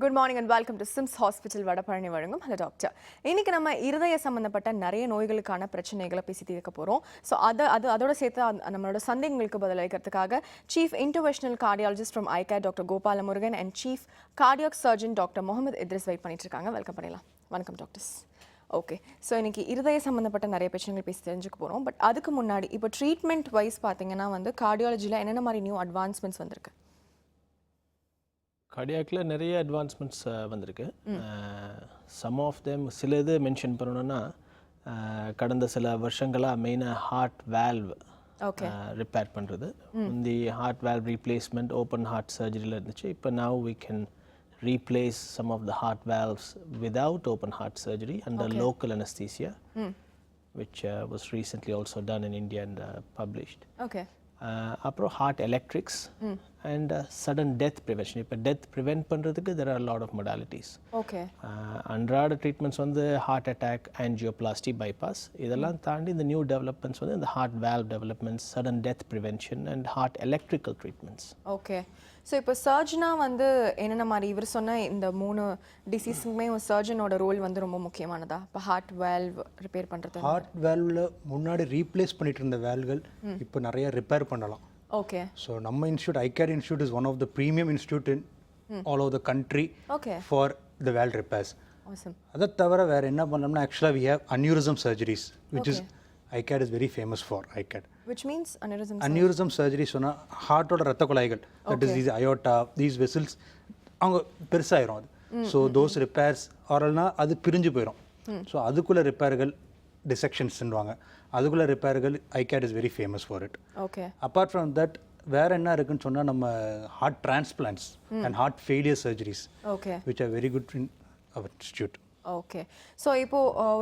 Good morning and welcome to Sims Hospital Vadapalani வழங்கும் hello doctor. இன்னைக்கு நம்ம இருதய சம்பந்தப்பட்ட நிறைய நோய்களுக்கான பிரச்சனைகளை பேசி தீர்க்க போறோம். ஸோ அதோட சேர்த்து நம்மளோட சந்தேகங்களுக்கு பதிலளிக்கிறதுக்காக chief interventional cardiologist from iCare doctor Gopala Murugan and chief cardiac surgeon doctor Mohammed Idris wait பண்ணிட்டு இருக்காங்க. வெல்கம் பண்ணிடலாம். வணக்கம் டாக்டர்ஸ். ஓகே, ஸோ இன்னைக்கு இருதய சம்மந்தப்பட்ட நிறைய பிரச்சனைகள் பேசி தெரிஞ்சுக்க போகிறோம். பட் அதுக்கு முன்னாடி இப்போ ட்ரீட்மெண்ட் வைஸ் பார்த்தீங்கன்னா கார்டியாலஜியில் என்னென்ன மாதிரி நியூ அட்வான்ஸ்மெண்ட்ஸ் வந்திருக்கு? கார்டியாக்கில் நிறைய அட்வான்ஸ்மெண்ட்ஸ் வந்திருக்கு. சம் ஆஃப் தெம் சில இது மென்ஷன் பண்ணணும்னா கடந்த சில வருஷங்களாக மெயினாக ஹார்ட் வேல்வ் ரிப்பேர் பண்ணுறது, இந்த heart valve replacement open heart சர்ஜரியில் இருந்துச்சு. இப்போ now we can replace some of the heart valves without open heart surgery under local anesthesia, which was recently also done in India and published. Okay. Apro heart electrics and sudden death prevention. Ipo death prevent pandradhukku there are a lot of modalities. Okay. Andrada treatments on the heart attack, angioplasty, bypass. Idella thandi the new developments on the heart valve developments, sudden death prevention and heart electrical treatments. Okay. So இப்போ சர்ஜனா என்னென்ன மாதிரி இவர் சொன்ன இந்த 3 டிசீஸுக்குமே சர்ஜனோட role ரொம்ப முக்கியமானதா? இப்போ heart valve repair பண்ணுறது, ஹார்ட் வேல்வில் முன்னாடி ரீப்ளேஸ் பண்ணிட்டு இருந்த வேல்கள் இப்போ நிறைய ரிப்பேர் பண்ணலாம். ஓகே. ஸோ நம்ம institute iCare institute is one of the premium institute in all over the country for the valve repairs. அதை தவிர வேறு என்ன பண்ணோம்னா ஆக்சுவலாக we have aneurysm surgeries which is ICAD is very famous for ICAD. Which means aneurysm surgery சொன்னா ஹார்ட்டோட ரத்த குழாய்கள், that is these aorta, these vessels அவங்க பெருசாயிரும். அது ஸோ தோஸ் ரிப்பேர்ஸ் ஆரல்னா அது பிரிஞ்சு போயிடும். ஸோ அதுக்குள்ள ரிப்பேர்கள் டிசெக்ஷன்ஸ்ன்னுவாங்க, அதுக்குள்ள ரிப்பேர்கள் ICAD is very famous for it. Okay. Apart from that வேற என்ன இருக்குன்னு சொன்னா நம்ம heart transplants and heart failure surgeries, which are very good in our institute. Okay. So இப்போது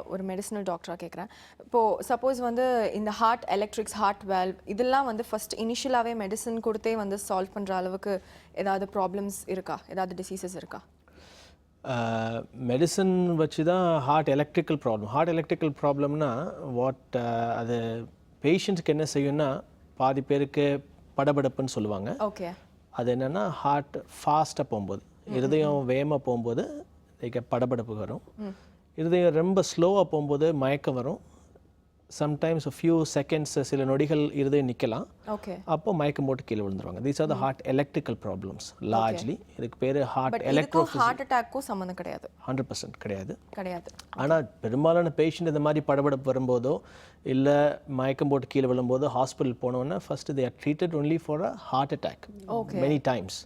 ஒரு மெடிசினல் டாக்டராக கேட்குறேன். இப்போது சப்போஸ் இந்த ஹார்ட் எலக்ட்ரிக்ஸ், ஹார்ட் வேல்வ் இதெல்லாம் ஃபஸ்ட் இனிஷியலாகவே மெடிசன் கொடுத்தே சால்வ் பண்ணுற அளவுக்கு ஏதாவது ப்ராப்ளம்ஸ் இருக்கா, ஏதாவது டிசீசஸ் இருக்கா? மெடிசன் வச்சு தான் ஹார்ட் எலக்ட்ரிக்கல் ப்ராப்ளம்னா அது பேஷண்ட்ஸ்க்கு என்ன செய்யும்னா பாதி பேருக்கு படபடப்புன்னு சொல்லுவாங்க. ஓகே. அது என்னென்னா ஹார்ட் ஃபாஸ்ட்டாக போகும்போது, இருதயம் வேகமாக போகும்போது படபடப்பு வரும். இருதயம் ரொம்ப ஸ்லோவாக போகும்போது மயக்கம் வரும். சம்டைம்ஸ் ஃபியூ செகண்ட்ஸ், சில நொடிகள் இருதயம் நிற்கலாம். அப்போ மயக்கம் போட்டு கீழே விழுந்துருவாங்க. These are the heart electrical problems largely. இதுக்கு பேர் ஹார்ட் ஹார்ட் அட்டாக்கும் சம்மந்தம் கிடையாது, 100% கிடையாது. ஆனால் பெரும்பாலான பேஷண்ட் இந்த மாதிரி படபடப்பு வரும்போதோ இல்லை மயக்கம் போட்டு கீழே விழும்போதோ ஹாஸ்பிட்டல் போனோன்னா first they are treated only for a heart attack many times.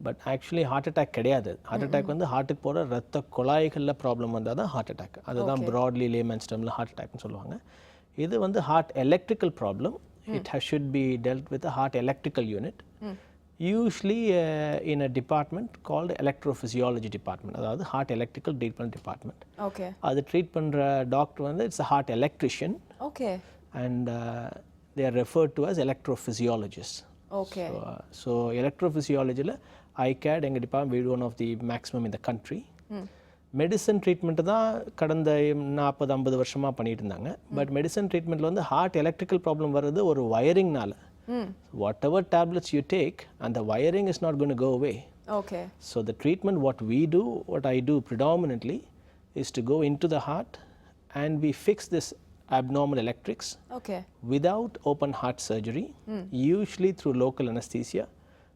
But actually heart attack கிடையாது. ஹார்ட் அட்டாக் ஹார்ட்டுக்கு போகிற ரத்த குழாய்களில் ப்ராப்ளம் வந்தால் தான் ஹார்ட் அட்டாக். அதுதான் ப்ராட்லி லேமன்ஸ் டெர்மில் ஹார்ட் அட்டாக்னு சொல்லுவாங்க. இது heart electrical problem. It should be dealt with heart electrical unit, usually in a department called electrophysiology department, அதாவது ஹார்ட் எலக்ட்ரிக்கல் ட்ரீட்மெண்ட் டிபார்ட்மெண்ட். அது ட்ரீட் பண்ணுற doctor it's a heart electrician and they are referred to as electrophysiologists. Okay. So electrophysiology ICAD எங்கள் department we one of the maximum in the country. Medicine treatment தான் கடந்த 40-50 வருஷமாக பண்ணிட்டு இருந்தாங்க. But medicine ட்ரீட்மெண்ட்டில் heart electrical problem வர்றது ஒரு வயரிங்னால. Whatever tablets you take, அந்த wiring is not going to go away. Okay. So the treatment what I do predominantly is to go into the heart and we fix this abnormal electrics without open heart surgery, usually through local anesthesia,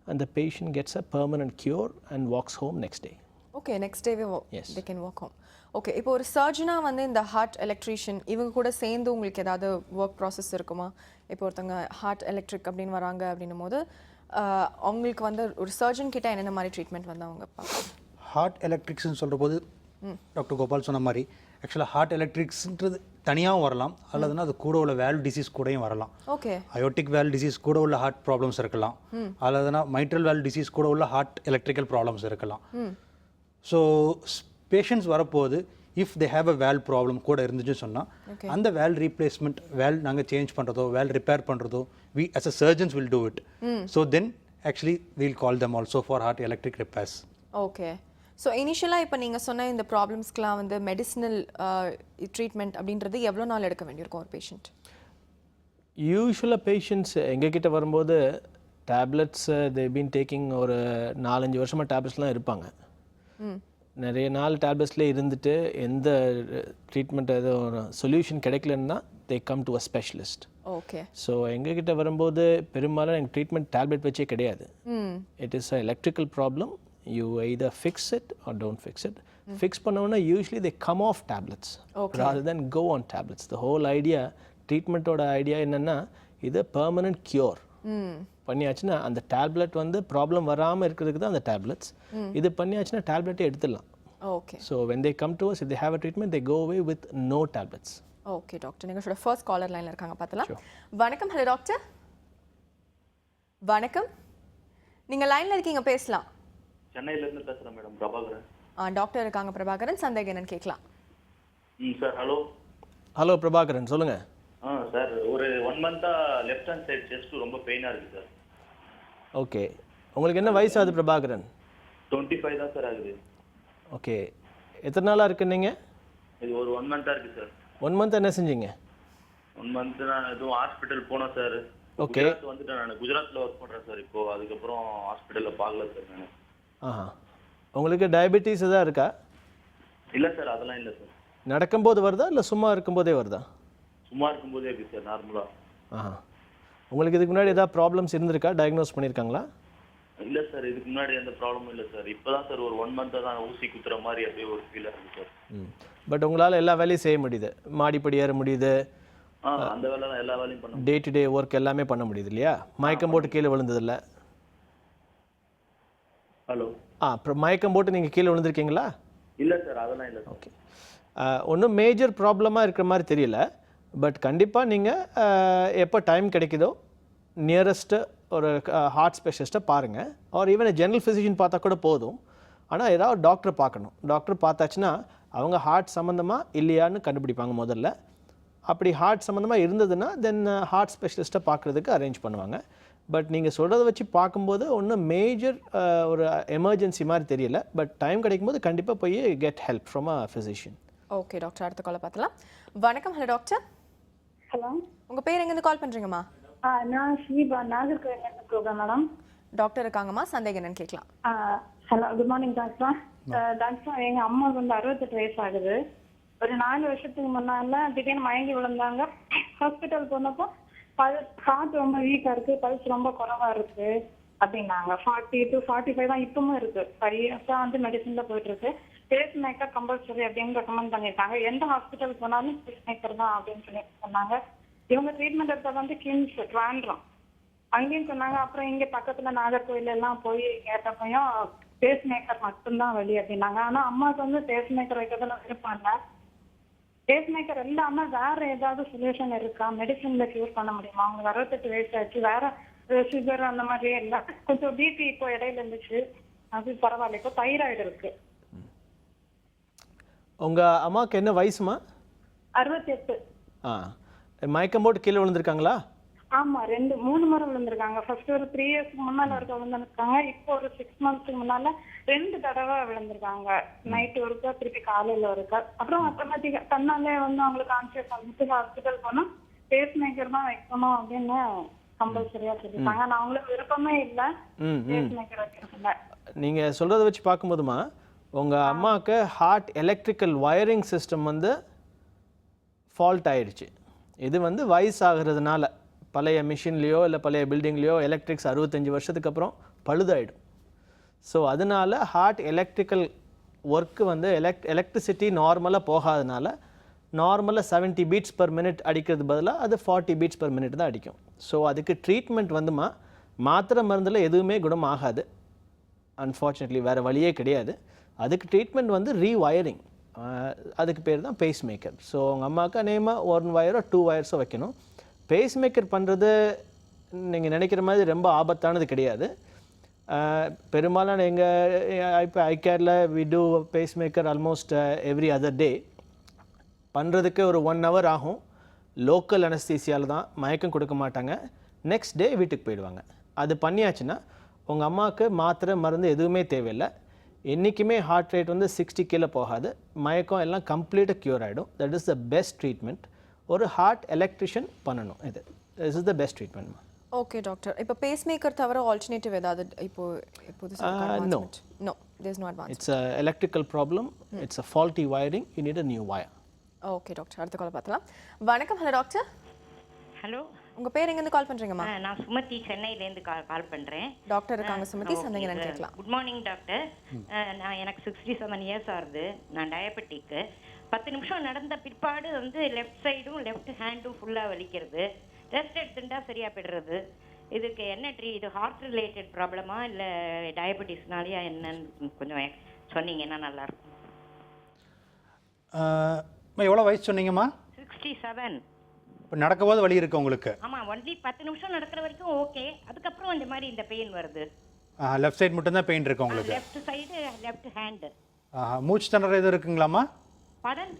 and the patient gets a permanent cure and walks home next day. Okay, next day they can walk home. Okay, இப்போ ஒரு சர்ஜனா இந்த heart electrician இவங்க கூட சேர்ந்து உங்களுக்கு ஏதாவது work process இருக்குமா? இப்போ ஒருத்தவங்க ஹார்ட் எலக்ட்ரிக் அப்படின்னு வராங்க அப்படின்னும் போது அவங்களுக்கு ஒரு சர்ஜன் கிட்ட என்னென்ன மாதிரி ட்ரீட்மெண்ட் அவங்க ஹார்ட் எலக்ட்ரிக்ஸ்ன்னு சொல்கிற போது டாக்டர் கோபால் சொன்ன மாதிரி ஆக்சுவலாக ஹார்ட் எலக்ட்ரிக்ஸ்ன்றது தனியாகவும் வரலாம், அல்லதுன்னா அது கூட உள்ள வேல்வ் டிசீஸ் கூடயும் வரலாம். அயோட்டிக் வேல்வ் டிசீஸ் கூட உள்ள ஹார்ட் ப்ராப்ளம்ஸ் இருக்கலாம், அல்லதுன்னா மைட்ரல் வேல்வ் டிசீஸ் கூட உள்ள ஹார்ட் எலக்ட்ரிக்கல் ப்ராப்ளம்ஸ் இருக்கலாம். ஸோ பேஷண்ட்ஸ் வரப்போது if they have a valve problem கூட இருந்துச்சுன்னு சொன்னால் அந்த வேல் ரீப்ளேஸ்மெண்ட், வேல் நாங்கள் சேஞ்ச் பண்ணுறதோ வேல் ரிப்பேர் பண்ணுறதோ we as a surgeons will do it. So then actually we'll call them also for heart electric repairs. Okay. So இனிஷியலாக இப்போ நீங்கள் சொன்ன இந்த ப்ராப்ளம்ஸ்க்கெலாம் மெடிசினல் ட்ரீட்மெண்ட் அப்படின்றது எவ்வளோ நாள் எடுக்க வேண்டியிருக்கும் ஒரு பேஷண்ட்? யூஸ்வலாக பேஷண்ட்ஸ் எங்ககிட்ட வரும்போது டேப்லெட்ஸ் தே பீன் டேக்கிங் ஒரு 4-5 வருஷமாக டேப்லெட்ஸ்லாம் இருப்பாங்க. நிறைய நாள் டேப்லெட்ஸ்லேயே இருந்துட்டு எந்த ட்ரீட்மெண்ட் எதுவும் சொல்யூஷன் கிடைக்கலன்னா they come to a specialist. Okay. So எங்ககிட்ட வரும்போது பெரும்பாலும் எனக்கு ட்ரீட்மெண்ட் டேப்லெட் வச்சே கிடையாது. It is a electrical problem. You either fix it or don't fix it. Fix பண்ணோன்னா usually they come off tablets rather than go on tablets. The whole idea ட்ரீட்மெண்ட்டோட idea என்னென்னா இது பெர்மனன்ட் க்யூர் பண்ணியாச்சுன்னா அந்த tablet வந்து problem வராமல் இருக்கிறதுக்கு தான் அந்த டேப்லெட்ஸ். இது பண்ணியாச்சுன்னா டேப்லெட்டே எடுத்துடலாம். Okay. So when they come to us if they have a treatment they go away with no tablets. Okay doctor, நீங்கள் ஃபர்ஸ்ட் காலர் லைனில் இருக்காங்க பார்த்தலாம். வணக்கம். Hello doctor. வணக்கம், நீங்கள் லைனில் இருக்கீங்க, பேசலாம். சென்னையிலேருந்து பேசுகிறேன் மேடம், பிரபாகரன். டாக்டர் இருக்காங்க பிரபாகரன், சந்தேகம் என்னன்னு கேட்கலாம். Sir hello. ஹலோ பிரபாகரன், சொல்லுங்கள். சார் ஒரு 1 மந்த்தாக லெஃப்ட் ஹேண்ட் சைடு செஸ்ட் ரொம்ப பெயினாக இருக்குது சார். ஓகே, உங்களுக்கு என்ன வயசு ஆகுது பிரபாகரன்? 25 தான் சார் ஆகுது. ஓகே, எத்தனை நாளாக இருக்குன்னு நீங்கள்? இது ஒரு 1 மந்த்தாக இருக்குது சார். 1 மந்த் என்ன செஞ்சீங்க? 1 மந்த் நான் எதுவும் ஹாஸ்பிட்டல் போனேன் சார். ஓகே. குஜராத் வந்துட்டேன், நான் குஜராத்தில் ஒர்க் பண்ணுறேன் சார் இப்போது. அதுக்கப்புறம் ஹாஸ்பிட்டலில் பார்க்கல சார் நான். ஆஹா, உங்களுக்கு டயபெட்டிஸ் எதாவது இருக்கா? இல்லை சார், அதெல்லாம் இல்லை சார். நடக்கும்போது வருதா இல்லை சும்மா இருக்கும்போதே வருதா? சும்மா இருக்கும்போதே இருக்குது சார், நார்மலாக. ஆஹா, உங்களுக்கு இதுக்கு முன்னாடி ஏதாவது ப்ராப்ளம்ஸ் இருந்திருக்கா? டயக்னோஸ் பண்ணியிருக்காங்களா? இல்லை சார், இதுக்கு முன்னாடி எந்த ப்ராப்ளமும் இல்லை சார். இப்போ தான் சார் ஒரு 1 மந்த்தாக தான் ஊசி குத்துற மாதிரி அப்படியே ஒரு ஃபீலாக இருக்குது சார். பட் உங்களால் எல்லா வேலையும் செய்ய முடியுது, மாடிப்படி ஏற முடியுது, அந்த வேலை தான், எல்லா வேலையும் பண்ண டே டு டே ஒர்க் எல்லாமே பண்ண முடியுது இல்லையா? மயக்கம் போட்டு கீழே விழுந்ததில்ல? ஹலோ. அப்புறம் மயக்கம் போட்டு நீங்கள் கீழே விழுந்திருக்கீங்களா? இல்லை சார், அதெல்லாம் இல்லை. ஓகே, ஒன்றும் மேஜர் ப்ராப்ளமாக இருக்கிற மாதிரி தெரியல. பட் கண்டிப்பாக நீங்கள் எப்போ டைம் கிடைக்குதோ நியரஸ்ட்டு ஒரு ஹார்ட் ஸ்பெஷலிஸ்ட்டை பாருங்கள். ஆர் ஈவன் ஜெனரல் ஃபிசிஷியன் பார்த்தா கூட போதும். ஆனால் ஏதாவது டாக்டர் பார்க்கணும். டாக்டர் பார்த்தாச்சுன்னா அவங்க ஹார்ட் சம்மந்தமாக இல்லையான்னு கண்டுபிடிப்பாங்க முதல்ல. அப்படி ஹார்ட் சம்மந்தமாக இருந்ததுன்னா தென் ஹார்ட் ஸ்பெஷலிஸ்ட்டை பார்க்குறதுக்கு அரேஞ்ச் பண்ணுவாங்க. பட் நீங்கள் சொல்கிறத வச்சு பார்க்கும்போது ஒன்றும் மேஜர் ஒரு எமர்ஜென்சி மாதிரி தெரியல. பட் டைம் கிடைக்கும்போது கண்டிப்பாக போய் get help from a physician. Okay doctor, அடுத்த காலை பார்த்தலாம். வணக்கம். Hello doctor. ஹலோ, உங்கள் பேர் எங்கேருந்து கால் பண்ணுறீங்கம்மா? நான் ஸ்ரீபா, நாகர்கோவில் ப்ரோக்ராம் மேடம். டாக்டர் இருக்காங்கம்மா, சந்தேகம் என்னன்னு கேட்கலாம். Hello, good morning doctor. Doctor, எங்கள் அம்மாவுக்கு வந்து 68 வயசு ஆகுது. ஒரு 4 வருஷத்துக்கு முன்னால திடீர்னு மயங்கி விழுந்தாங்க. ஹாஸ்பிட்டல் போனப்போ ஹார்ட் ரொம்ப வீக்காக இருக்குது, பல்ஸ் ரொம்ப குறைவாக இருக்குது அப்படின்னாங்க. 40 to 45 தான் இப்பவும் இருக்குது. 5 இயர்ஸாக வந்து மெடிசனில் போயிட்டுருக்கு. பேஸ் மேக்கர் கம்பல்சரி அப்படின்னு ரெக்கமெண்ட் பண்ணியிருக்காங்க. எந்த ஹாஸ்பிட்டல் போனாலும் பேஸ் மேக்கர் தான் அப்படின்னு சொல்லி சொன்னாங்க. இவங்க ட்ரீட்மெண்ட் எடுத்தது வந்து கிம்ஸ் ட்ராண்ட்ரம் அங்கேயும் சொன்னாங்க. அப்புறம் இங்கே பக்கத்தில் நாகர்கோவில் எல்லாம் போய் கேட்டப்பையும் பேஸ் மேக்கர் மட்டும்தான் வழி அப்படின்னாங்க. ஆனால் அம்மாவுக்கு வந்து பேஸ் மேக்கர் வைக்கிறதுல விருப்பம் இல்லை. பேஸ் மேக்கர் இல்லாமல் வேற ஏதாவது சொல்யூஷன் இருக்கா? மெடிசனில் க்யூர் பண்ண முடியுமா? அவங்க 68 வயசு ஆச்சு, வேற சுகர் அந்த மாதிரி இல்லை. கொஞ்சம் பிபி இப்போ இடையில இருந்துச்சு, அது பரவாயில்ல. இப்போ தைராய்டு இருக்கு. உங்கள் அம்மாவுக்கு என்ன வயசுமா? 68. மயக்கம் போட்டு கீழே விழுந்திருக்காங்களா? ஆமா, 3 முறை விழுந்திருக்காங்க. ஃபர்ஸ்ட் ஒரு 3 இயர்ஸ்க்கு முன்னால இருக்க விழுந்திருக்காங்க. இப்போ ஒரு 6 மந்த்ஸ்க்கு முன்னால 2 தடவை விழுந்திருக்காங்க. நைட் ஒருக்கா, திருப்பி காலையில ஒருக்கா. அப்புறம் ஆட்டோமேட்டிக்கா தன்னாலே வந்து அவங்களுக்கு கான்சியஸ் ஆகிட்டு ஹாஸ்பிட்டல் போனா பேஸ் மேக்கர் தான் வைக்கணும் அப்படின்னு கம்பல்சரியா சொல்லிட்டாங்க. நான் அவங்களுக்கு விருப்பமே இல்லை பேஸ் மேக்கர் வைக்கிறதுல. நீங்கள் சொல்கிறத வச்சு பார்க்கும்போதுமா உங்கள் அம்மாவுக்கு ஹார்ட் எலக்ட்ரிக்கல் வயரிங் சிஸ்டம் வந்து ஃபால்ட் ஆயிடுச்சு. இது வந்து வயசாகிறதுனால பழைய மிஷின்லேயோ இல்லை பழைய பில்டிங்லேயோ எலக்ட்ரிக்ஸ் 65 வருஷத்துக்கு அப்புறம் பழுதாயிடும். ஸோ அதனால ஹார்ட் எலக்ட்ரிக்கல் ஒர்க்கு வந்து எலக்ட்ரிசிட்டி நார்மலாக போகாதனால நார்மலாக 70 பீட்ஸ் பர் மினிட் அடிக்கிறது பதிலாக அது 40 பீட்ஸ் பர் மினிட் தான் அடிக்கும். ஸோ அதுக்கு ட்ரீட்மெண்ட் வந்துமா மாத்திரை மருந்தில் எதுவுமே குணம் ஆகாது. அன்ஃபார்ச்சுனேட்லி வேறு வழியே கிடையாது. அதுக்கு ட்ரீட்மெண்ட் வந்து ரீவயரிங், அதுக்கு பேர் தான் பேஸ் மேக்கர். ஸோ உங்கள் அம்மாவுக்கு அநேகமாக 1 வயரோ 2 வயர்ஸோ வைக்கணும். பேஸ் மேக்கர் பண்ணுறது நீங்கள் நினைக்கிற மாதிரி ரொம்ப ஆபத்தானது கிடையாது. பெரும்பாலான எங்கள் இப்போ ஐகேரில் we do pacemaker almost every other day. பண்ணுறதுக்கு ஒரு 1 hour ஆகும். லோக்கல் அனஸ்தீசியாவில் தான், மயக்கம் கொடுக்க மாட்டாங்க. நெக்ஸ்ட் டே வீட்டுக்கு போயிடுவாங்க. அது பண்ணியாச்சுன்னா உங்கள் அம்மாவுக்கு மாத்திரை மருந்து எதுவுமே தேவையில்லை. என்றைக்குமே ஹார்ட் ரேட் வந்து 60 கீழே போகாது. மயக்கம் எல்லாம் கம்ப்ளீட்டாக க்யூர் ஆகிடும். That is the best treatment. ஒரு ஹார்ட் எலக்ட்ரிஷியன் பண்ணணும். This is the best treatment. Okay doctor. இப்போ பேஸ் மேக்கர் தவிர ஆல்டர்னேட்டிவ் ஏதாவது இப்போ புதுசா no. No there is no advance. It's a electrical problem. It's a faulty wiring. You need a new wire. Okay doctor, அடுத்த கால் பார்த்தலாம். வணக்கம். Hello doctor. Hello, உங்க பேர் எங்க இருந்து கால் பண்றீங்கம்மா? நான் சுமதி சென்னையிலேருந்து கால் பண்ணுறேன். டாக்டர் இருக்காங்க சுமதி, சந்தேகம் என்னன்னு கேட்கலாம். Good morning doctor. நான் எனக்கு 67 இயர்ஸ் ஆகுது. நான் டயபெட்டிக்கு. 10 நிமிஷம் நடந்த பிற்பாடு வந்து லெஃப்ட் சைடும் லெஃப்ட் ஹேண்டும் ஃபுல்லாக வலிக்கிறது. ரெஸ்ட் எடுத்துட்டா சரியா போயிடுறது. இதுக்கு என்ன இது ஹார்ட் ரிலேட்டட் ப்ராப்ளமா இல்லை டயபெட்டிஸ்னாலேயா என்னன்னு கொஞ்சம் சொன்னீங்கன்னா நல்லாயிருக்கும். எவ்வளோ வயசு சொன்னீங்கம்மா? 67. இப்போ நடக்கும்போது வலி இருக்கு உங்களுக்கு? ஆமாம், ஒன்லி 10 நிமிஷம் நடக்கிற வரைக்கும் ஓகே. அதுக்கப்புறம் இந்த மாதிரி இந்த பெயின் வருது. லெஃப்ட் சைடு மட்டும்தான் பெயின் இருக்கு உங்களுக்கு? Left side left hand. மூச்சு திணறல் எதுவும் இருக்குங்களாம்மா? படன்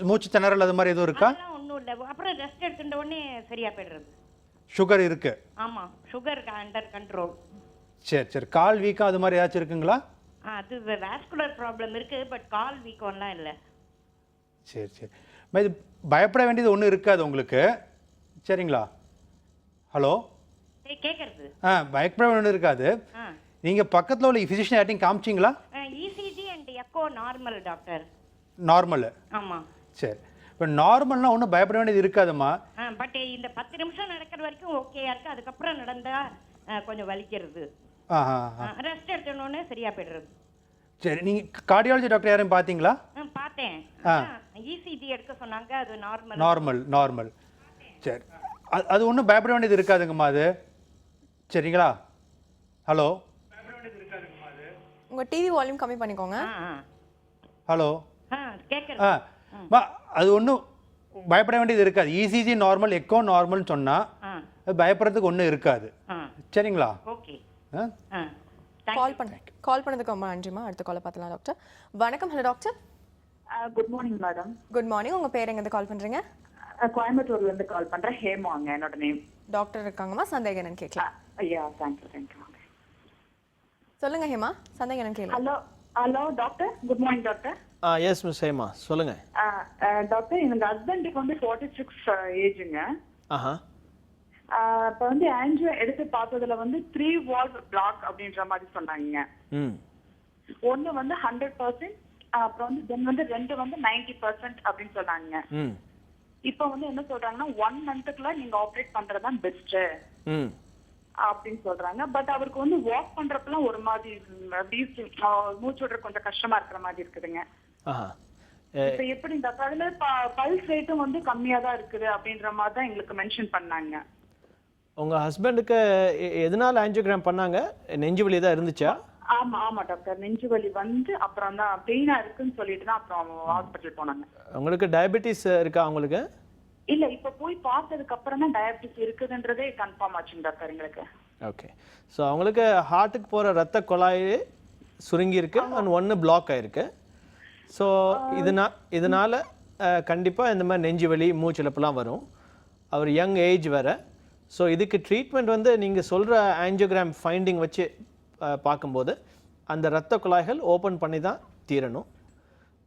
மூச்சு திணறல் அது மாதிரி எதுவும் இருக்கா? அதெல்லாம் ஒன்றும் இல்லை. அப்புறம் ரெஸ்ட் எடுத்துட்ட உடனே சரியா போயிடுறது. சுகர் இருக்கு? ஆமாம், சுகர் அண்டர் கண்ட்ரோல். சரி. கால் வீக்கம் அது மாதிரி ஏதாச்சும் இருக்குங்களா? அது வாஸ்குலர் ப்ராப்ளம் இருக்கு, பட் கால் வீக்கம்லாம் இல்லை. சரி. இது பயப்பட வேண்டியது ஒன்றும் இருக்காது உங்களுக்கு, சரிங்களா? ஹலோ, கேட்கறது? பயப்பட வேண்டியது இருக்காது. நீங்கள் பக்கத்தில் உள்ள ஃபிசிஷியன் யார்ட்டையும் காமிச்சிங்களா? ECG and echo normal doctor. Normal? ஆமாம். சரி. இப்போ நார்மல்னா ஒன்றும் பயப்பட வேண்டியது இருக்காதும்மா. பட் இந்த 10 நிமிஷம் நடக்கிற வரைக்கும் ஓகேயா இருக்கு. அதுக்கப்புறம் நடந்தா கொஞ்சம் வலிக்கிறது. ரெஸ்ட் எடுத்தோடனே சரியா போயிடுறது. சரி. நீங்கள் கார்டியாலஜி டாக்டர் யாரையும் பார்த்தீங்களா? பார்த்தேன். இசிஜி எடுக்க சொன்னாங்க. அது நார்மல். சரி. அது ஒன்றும் பயப்பட வேண்டியது இருக்காதுங்கம்மா அது, சரிங்களா? ஹலோ, உங்க டிவி வால்யூம் கம்மி பண்ணிக்கோங்க. ஹலோ. கேட்கறது? அது ஒன்றும் பயப்பட வேண்டியது இருக்காது. இசிஜி நார்மல், எக்கோ நார்மல்னு சொன்னால் பயப்படுறதுக்கு ஒன்றும் இருக்காது, சரிங்களா? ஓகே. கால் பண்ணதுக்கு ரொம்ப நன்றிமா. அடுத்த காலை பார்த்தலாம் டாக்டர். வணக்கம். Hello doctor. Good morning madam. Good morning. உங்க பேர் எங்க இருந்து கால் பண்றீங்க? கோயம்புத்தூர்ல இருந்து கால் பண்றேன். ஹேமாங்க என்னோட நேம். டாக்டர் இருக்காங்கம்மா, சந்தேகம் என்னன்னு கேட்கலாம். ஐயா, தேங்க்யூ. சொல்லுங்க ஹேமா, சந்தேகம் என்னன்னு கேட்கலாம். Hello doctor. Good morning doctor. Yes miss Hema, சொல்லுங்க. டாக்டர், எங்க ஹஸ்பண்டுக்கு வந்து 46 ஏஜுங்க. இப்போ வந்து ஆன்ஜியோ எடுத்து பார்த்ததுல வந்து 3 வால்வ் பிளாக் அப்படின்ற மாதிரி சொன்னாங்க. ஒன்னு வந்து 100%, அப்புறம் வந்து தென் வந்து 2 வந்து 90% அப்படின்னு சொன்னாங்க. இப்போ வந்து என்ன சொல்றாங்கன்னா 1 மந்த்துக்குள்ள நீங்க ஆப்ரேட் பண்றதா பெஸ்ட் அப்படின்னு சொல்றாங்க. பட் அவருக்கு வந்து வாக் பண்றப்பெல்லாம் ஒரு மாதிரி மூச்சு விடுற கொஞ்சம் கஷ்டமா இருக்கிற மாதிரி இருக்குதுங்க. இப்ப எப்படி டாக்டர்? அதுல பல்ஸ் ரேட்டும் வந்து கம்மியா தான் இருக்குது அப்படின்ற மாதிரி தான் எங்களுக்கு மென்ஷன் பண்ணாங்க. உங்க ஹஸ்பண்டுக்கு எதனால ஆஞ்சியோகிராம் பண்ணாங்க? நெஞ்சு வலி தான் இருந்துச்சா? ஆமா டாக்டர், நெஞ்சு வலி வந்து அப்புறம் தான் பெயினா இருக்குன்னு சொல்லிட்டு தான் அப்புறம் ஹாஸ்பிட்டல் போனாங்க. உங்களுக்கு டயபெட்டிஸ் இருக்கா உங்களுக்கு? இல்ல, இப்ப போய் பார்த்ததுக்கு அப்புறம் தான் டயபெட்டிஸ் இருக்குதுன்றதே கன்ஃபார்ம் ஆச்சுங்க டாக்டர் எங்களுக்கு. ஓகே. ஸோ அவங்களுக்கு ஹார்ட்டுக்கு போகிற ரத்த குழாய் சுருங்கி இருக்கு அண்ட் ஒன்று பிளாக் ஆயிருக்கு. ஸோ இதனால கண்டிப்பாக இந்த மாதிரி நெஞ்சு வலி மூச்சிழப்புலாம் வரும். அவர் யங் ஏஜ் வேறு. ஸோ இதுக்கு ட்ரீட்மெண்ட் வந்து நீங்கள் சொல்கிற ஆஞ்சியோகிராம் ஃபைண்டிங் வச்சு பார்க்கும்போது அந்த இரத்த குழாய்கள் ஓப்பன் பண்ணி தான் தீரணும்.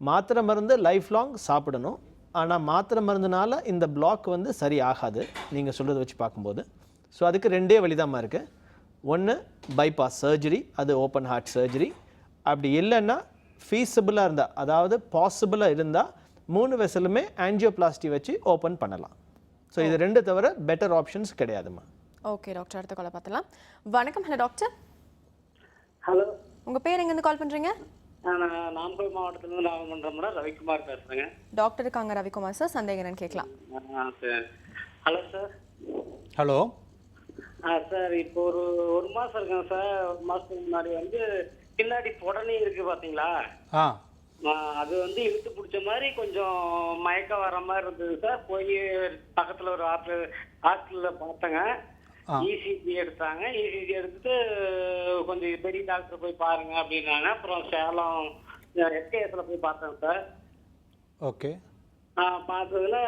மாத்திரை மருந்து லைஃப் லாங் சாப்பிடணும். ஆனால் மாத்திரை மருந்துனால இந்த பிளாக் வந்து சரி ஆகாது நீங்கள் சொல்கிறத வச்சு பார்க்கும்போது. ஸோ அதுக்கு 2 வழிதாம்மா இருக்குது. ஒன்று பைபாஸ் சர்ஜரி, அது ஓப்பன் ஹார்ட் சர்ஜரி. அப்படி இல்லைன்னா ஃபீஸபிளாக இருந்தால், அதாவது பாசிபிளாக இருந்தால் 3 வெசலுமே ஆஞ்சியோபிளாஸ்டி வச்சு ஓப்பன் பண்ணலாம். ஸோ இது 2 தவிர பெட்டர் ஆப்ஷன்ஸ் கிடையாதுமா. ஓகே டாக்டர், அடுத்த காலை பார்த்தலாம். வணக்கம். Hello doctor. ஹலோ, உங்கள் பேர் எங்கேருந்து கால் பண்ணுறீங்க? நான் நாமக்கல் மாவட்டத்திலிருந்து நான் பண்ணுறேன். ரவிக்குமார் பேசுகிறேங்க. டாக்டர் இருக்காங்க ரவிக்குமார் சார், சந்தேகம் என்னன்னு கேட்கலாம். Hello sir. ஹலோ சார், இப்போ ஒரு மாதம் இருக்கேன் சார். 1 மாதத்துக்கு முன்னாடி வந்து பின்னாடி புடனி இருக்குது பார்த்தீங்களா? அது வந்து இழுத்து பிடிச்ச மாதிரி கொஞ்சம் மயக்கம் வர மாதிரி இருந்தது சார். போய் பக்கத்தில் ஒரு ஹாஸ்பிட்டலில் பார்த்தேங்க. இசிஜி எடுத்தாங்க. இசிஜி எடுத்துட்டு கொஞ்சம் பெரிய டாக்டர் போய் பாருங்க அப்படின்னாங்க. அப்புறம் சேலம் எஸ்கேஎஸ்ல போய் பார்த்தேன் சார். ஓகே. பார்த்ததுல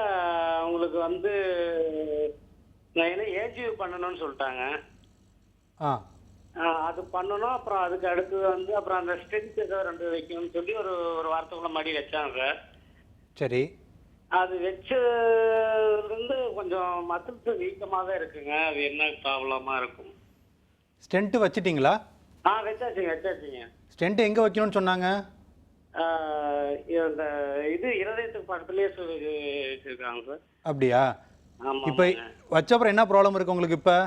உங்களுக்கு வந்து என்ன ஏஜியூ பண்ணணும்னு சொல்லிட்டாங்க. அது பண்ணணும். அப்புறம் அதுக்கு அடுத்து வந்து அப்புறம் அந்த ஸ்ட்ரென்த் ஏதோ 2 வைக்கணும்னு சொல்லி ஒரு வாரத்துக்குள்ள மடி வச்சாங்க சார். சரி. அது வச்சிருந்து கொஞ்சம் மசில்ஸ் வீக்கமாக தான் இருக்குங்க. அது என்ன ப்ராப்ளமாக இருக்கும்? ஸ்டென்ட் வச்சிட்டீங்களா? வச்சாச்சுங்க. ஸ்டென்ட் எங்கே வைக்கணும்னு சொன்னாங்க? இந்த இது இருதயத்துக்கு பக்கத்துலேயே வச்சுருக்காங்க சார். அப்படியா? ஆமாம். இப்போ வச்சப்புறம் என்ன ப்ராப்ளம் இருக்கு உங்களுக்கு இப்போ?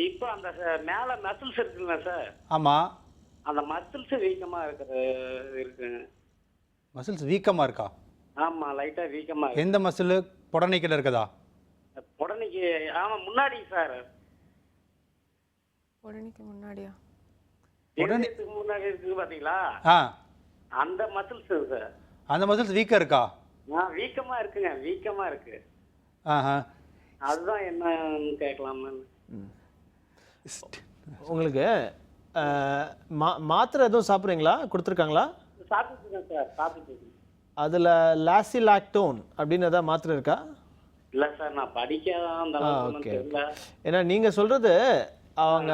இப்போ அந்த மேலே மசில்ஸ் இருக்குங்களா சார்? ஆமாம். அந்த மசில்ஸ் வீக்கமாக இருக்குங்க. மசில்ஸ் வீக்கமாக இருக்கா? ஆமாம், லைட்டாக வீக்கமாக இருக்கு. எந்த மசில்? புடனைக்கில் இருக்குதா? புடனைக்கு ஆமாம், முன்னாடி சார். உடனேக்கு முன்னாடியா? இருதயத்துக்கு முன்னாடி இருக்குது பார்த்தீங்களா? ஆ, அந்த மசில்ஸ் சார். அந்த மசில்ஸ் வீக்காக இருக்கா? வீக்கமாக இருக்குங்க, வீக்கமாக இருக்கு. ஆஹா. அதுதான் என்னன்னு கேட்கலாமா? உங்களுக்கு மாத்திரை எதுவும் சாப்பிட்றீங்களா? கொடுத்துருக்காங்களா? சாப்பிட்டுருக்கேன் சார், சாப்பிட்டுருக்கேன். அதில் லாசிலாக்டோன் அப்படின்னு ஏதாவது மாத்திரை இருக்கா? இல்லை சார், நான் படிக்காதான் அந்த அளவுக்கு ஓகே. தெரியல. ஏன்னா நீங்கள் சொல்கிறது அவங்க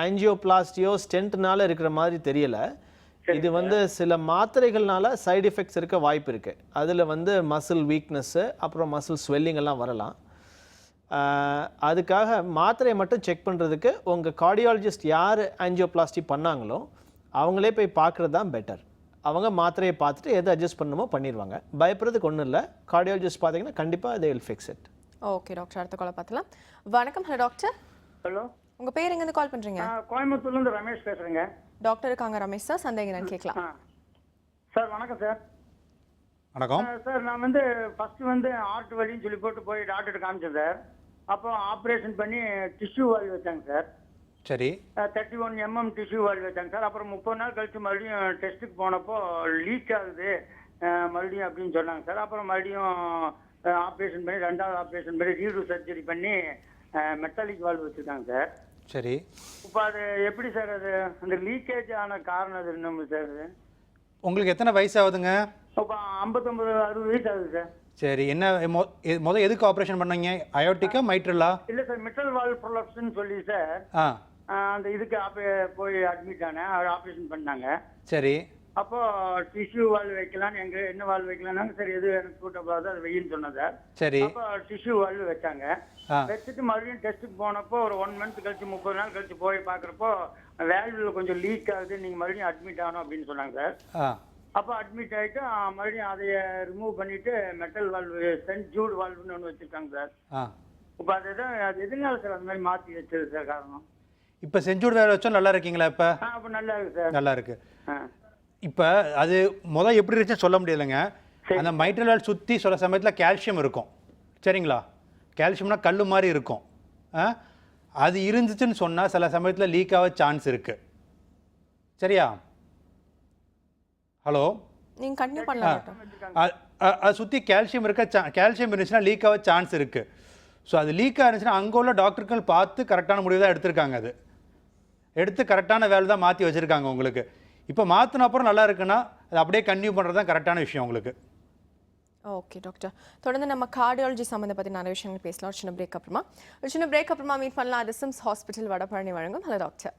ஆஞ்சியோபிளாஸ்டியோ ஸ்டென்ட்னால இருக்கிற மாதிரி தெரியல. இது வந்து சில மாத்திரைகள்னால சைடு எஃபெக்ட்ஸ் இருக்க வாய்ப்பு இருக்குது. அதில் வந்து மசில் வீக்னஸ்ஸு, அப்புறம் மசில் ஸ்வெல்லிங் எல்லாம் வரலாம். அதுக்காக மாத்திரையை மட்டும் செக் பண்ணுறதுக்கு உங்கள் கார்டியாலஜிஸ்ட் யார் ஆஞ்சியோபிளாஸ்டி பண்ணாங்களோ அவங்களே போய் பார்க்குறது தான் பெட்டர். அவங்க மாத்திரையை பார்த்துட்டு எது அட்ஜஸ்ட் பண்ணணுமோ பண்ணிடுவாங்க. பயப்படுறதுக்கு ஒன்றும் இல்லை. கார்டியாலஜிஸ்ட் பார்த்தீங்கன்னா கண்டிப்பாக they will fix it. Okay doctor, அடுத்த காலை பார்த்துலாம். வணக்கம். Hello doctor. ஹலோ, உங்க பேர் எங்கேருந்து கால் பண்றீங்க? கோயம்புத்தூர்லேருந்து ரமேஷ் பேசுகிறேங்க. டாக்டர் இருக்காங்க ரமேஷ் சார், சந்தேகம் என்னன்னு கேட்கலாம். சார் வணக்கம் சார். வணக்கம் சார், நான் வந்து ஃபஸ்ட்டு வந்து ஹார்ட் வலின்னு சொல்லி போட்டு போய் டாக்டர்கிட்ட காமிச்சேன் சார். அப்போ ஆப்ரேஷன் பண்ணி டிஷ்யூ வால்வ் வச்சாங்க சார். சரி. 31 mm டிஷ்யூ வால்வ் வச்சாங்க சார். அப்புறம் 30 நாள் கழிச்சு மறுபடியும் டெஸ்ட்டுக்கு போனப்போ லீக் ஆகுது மறுபடியும் அப்படின்னு சொன்னாங்க சார். அப்புறம் மறுபடியும் ஆப்ரேஷன் பண்ணி, ரெண்டாவது ஆப்ரேஷன் பண்ணி ரீடு சர்ஜரி பண்ணி மெட்டாலிக் வால்வ் வச்சுருக்காங்க சார். சரி. இப்போ அது எப்படி சார், அது அந்த லீக்கேஜ் ஆன காரணம் அது என்ன சார்? உங்களுக்கு எத்தனை வயசு ஆகுதுங்க? இப்போ 59-60 வயசு ஆகுது சார். சரி. என்ன முதல் எதுக்கு ஆப்ரேஷன் பண்ணீங்க? அயோட்டிக்கா மைட்ரலா? இல்லை சார், மிட்டல் வால்வ் ப்ரொலப்ஸ்ன்னு சொல்லி சார். அந்த இதுக்கு போய் அட்மிட் ஆனேன், ஆப்ரேஷன் பண்ணாங்க. சரி. அப்போ டிஷ்யூ வால்வ் வைக்கலான்னு, என்ன வால்வ் வைக்கலாம்னாங்க. சரி, எது எனக்கு சூட்டபிளாக அது வெயின்னு சொன்னேன் சார். சரி. அப்போ டிஷ்யூ வால்வ் வச்சாங்க. வச்சுட்டு மறுபடியும் டெஸ்ட்டுக்கு போனப்போ ஒரு 1 month கழிச்சு 30 நாள் கழிச்சு போய் பார்க்குறப்போ வேல்வில் கொஞ்சம் லீக் ஆகுது, நீங்கள் மறுபடியும் அட்மிட் ஆகணும் அப்படின்னு சொன்னாங்க சார். அப்போ அட்மிட் ஆகிட்டு மறுபடியும் அதைய ரிமூவ் பண்ணிட்டு மெட்டல் வால்வு, சென்ட் ஜூட் வால்வுன்னு ஒன்று வச்சுருக்காங்க சார். இப்போ அது எதுனால சார் அந்த மாதிரி மாற்றி வச்சது சார் காரணம்? இப்போ செஞ்சூர் வேலை வச்சோம் நல்லா இருக்கீங்களா? இப்போ அப்போ நல்லா இருக்கு சார். நல்லா இருக்கு. இப்போ அது எப்படி இருந்துச்சுன்னு சொல்ல முடியலைங்க. அந்த மைட்ரல் வால்வ் சுற்றி சில சமயத்தில் கால்சியம் இருக்கும். சரிங்களா? கால்சியம்னா கல் மாதிரி இருக்கும். அது இருந்துச்சுன்னு சொன்னால் சில சமயத்தில் லீக் ஆக சான்ஸ் இருக்குது. சரியா? ஹலோ, நீங்க கண்டினியூ பண்ணலாம். அது சுற்றி கால்சியம் கால்சியம் இருந்துச்சுன்னா லீக் ஆக சான்ஸ் இருக்குது. ஸோ அது லீக்காக இருந்துச்சுன்னா அங்கே உள்ள டாக்டர்கள் பார்த்து கரெக்டான முடிவு தான் எடுத்திருக்காங்க. அது எடுத்து கரெக்டான வேலை தான் மாற்றி வச்சுருக்காங்க உங்களுக்கு. இப்போ மாற்றின அப்புறம் நல்லா இருக்குன்னா அது அப்படியே கன்டினியூ பண்ணுறது தான் கரெக்டான விஷயம் உங்களுக்கு. ஓகே டாக்டர், தொடர்ந்து நம்ம கார்டியாலஜி சம்மந்தப்பட்ட நிறைய விஷயங்கள் பேசலாம். ஒரு சின்ன பிரேக் அப்புறமா மீட் பண்ணலாம். அது சிம்ஸ் ஹாஸ்பிட்டல் வடபழனி வழங்கும் ஹலோ டாக்டர்.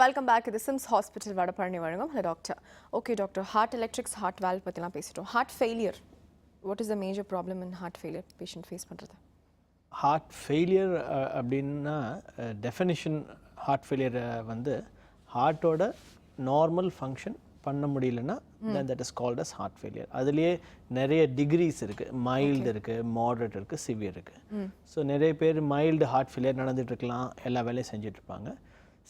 Welcome back. இது சிம்ஸ் ஹாஸ்பிட்டல் வடபழனி வழங்கும் hello doctor. Okay doctor, heart electrics, heart valve பற்றிலாம் பேசிட்டோம். Heart failure, what is the major problem in heart failure patient face பண்ணுறது? ஹார்ட் ஃபெயிலியர் அப்படின்னா definition heart ஃபெயிலியரை வந்து ஹார்ட்டோட நார்மல் ஃபங்க்ஷன் பண்ண முடியலன்னா that is called as heart failure. அதுலேயே நிறைய டிகிரிஸ் இருக்குது. மைல்டு இருக்குது, மாடரேட் இருக்குது, சிவியர் இருக்குது. ஸோ நிறைய பேர் மைல்டு ஹார்ட் ஃபெயிலியர் நடந்துட்டு இருக்கலாம், எல்லா வேலையும் செஞ்சுட்டு இருப்பாங்க.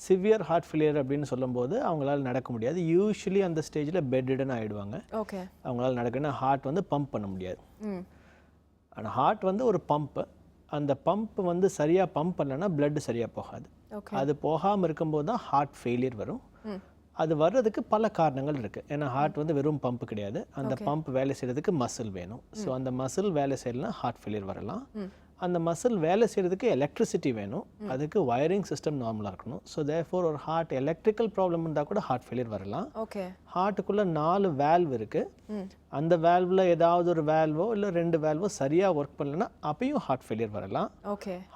சிவியர் ஹார்ட் ஃபெயிலியர் அப்படின்னு சொல்லும்போது அவங்களால நடக்க முடியாது. யூஸ்வலி அந்த ஸ்டேஜில் பெட்ரிடன் ஆகிடுவாங்க. ஓகே, அவங்களால நடக்கணும்னா ஹார்ட் வந்து பம்ப் பண்ண முடியாது. ஆனால் ஹார்ட் வந்து ஒரு பம்ப்பு. அந்த பம்ப் வந்து சரியாக பம்ப் பண்ணலைன்னா பிளட் சரியாக போகாது. அது போகாமல் இருக்கும்போது தான் ஹார்ட் ஃபெயிலியர் வரும். அது வர்றதுக்கு பல காரணங்கள் இருக்குது. ஏன்னா ஹார்ட் வந்து வெறும் பம்ப் கிடையாது, அந்த பம்ப் வேலை செய்கிறதுக்கு மசில் வேணும். ஸோ அந்த மசில் வேலை செய்யலைன்னா ஹார்ட் ஃபெயிலியர் வரலாம். அந்த மசில் வேலை செய்கிறதுக்கு எலக்ட்ரிசிட்டி வேணும், அதுக்கு வயரிங் சிஸ்டம் நார்மலாக இருக்கணும். ஸோ தேர்ஃபோர் ஒரு ஹார்ட் எலக்ட்ரிக்கல் ப்ராப்ளம் இருந்தால் கூட ஹார்ட் ஃபெயிலியர் வரலாம். ஹார்ட்டுக்குள்ளே 4 வேல்வ் இருக்குது, அந்த வேல்வில் ஏதாவது ஒரு வேல்வோ இல்லை 2 வேல்வோ சரியாக ஒர்க் பண்ணலைன்னா அப்பயும் ஹார்ட் ஃபெயிலியர் வரலாம்.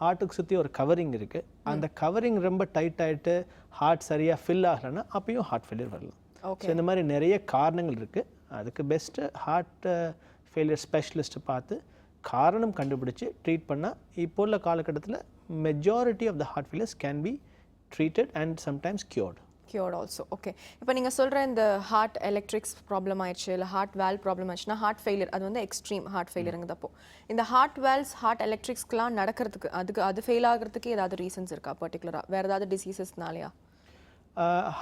ஹார்ட்டுக்கு சுற்றி ஒரு கவரிங் இருக்குது, அந்த கவரிங் ரொம்ப டைட் ஆகிட்டு ஹார்ட் சரியாக ஃபில் ஆகலைன்னா அப்பயும் ஹார்ட் ஃபெயிலியர் வரலாம். ஸோ இந்த மாதிரி நிறைய காரணங்கள் இருக்குது. அதுக்கு பெஸ்ட்டு ஹார்ட் ஃபெயிலியர் ஸ்பெஷலிஸ்ட்டை பார்த்து காரணம் கண்டுபிடிச்சு ட்ரீட் பண்ணால் இப்போ உள்ள காலகட்டத்தில் majority of the heart failures can be treated and sometimes cured also. Okay, இப்போ நீங்கள் சொல்கிற இந்த ஹார்ட் எலக்ட்ரிக்ஸ் ப்ராப்ளம் ஆயிடுச்சு இல்லை ஹார்ட் வேல் ப்ராப்ளம் ஆயிடுச்சுன்னா ஹார்ட் ஃபெயிலியர், அது வந்து எக்ஸ்ட்ரீம் ஹார்ட் ஃபெயிலியருங்கிறப்போ இந்த ஹார்ட் வேல்ஸ் ஹார்ட் எலக்ட்ரிக்ஸ்க்கெலாம் நடக்கிறதுக்கு அது ஃபெயில் ஆகிறதுக்கு ஏதாவது ரீசன்ஸ் இருக்கா பர்டிகுலராக? வேறு ஏதாவது டிசீசஸ்னாலையா?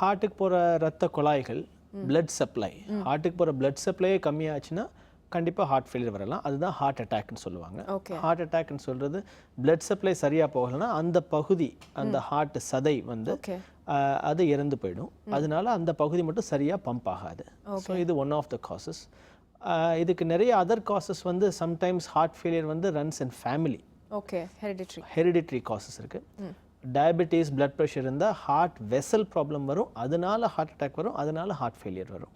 ஹார்ட்டுக்கு போகிற ரத்த குழாய்கள், பிளட் சப்ளை, ஹார்ட்டுக்கு போகிற பிளட் சப்ளையே கம்மியாச்சுன்னா கண்டிப்பாக ஹார்ட் ஃபெயிலியர் வரலாம். அதுதான் ஹார்ட் அட்டாக்னு சொல்லுவாங்க. ஹார்ட் அட்டாக்னு சொல்கிறது பிளட் சப்ளை சரியாக போகலைன்னா அந்த பகுதி, அந்த ஹார்ட் சதை வந்து அது இறந்து போயிடும். அதனால அந்த பகுதி மட்டும் சரியாக பம்ப் ஆகாது. ஸோ இது ஒன் ஆஃப் த காசஸ். இதுக்கு நிறைய அதர் காசஸ் வந்து சம்டைம்ஸ் ஹார்ட் ஃபெயிலியர் வந்து runs in family. Hereditary causes இருக்குது. டயபெட்டிஸ், பிளட் ப்ரெஷர் இருந்தால் ஹார்ட் வெசல் ப்ராப்ளம் வரும், அதனால ஹார்ட் அட்டாக் வரும், அதனால ஹார்ட் ஃபெயிலியர் வரும்.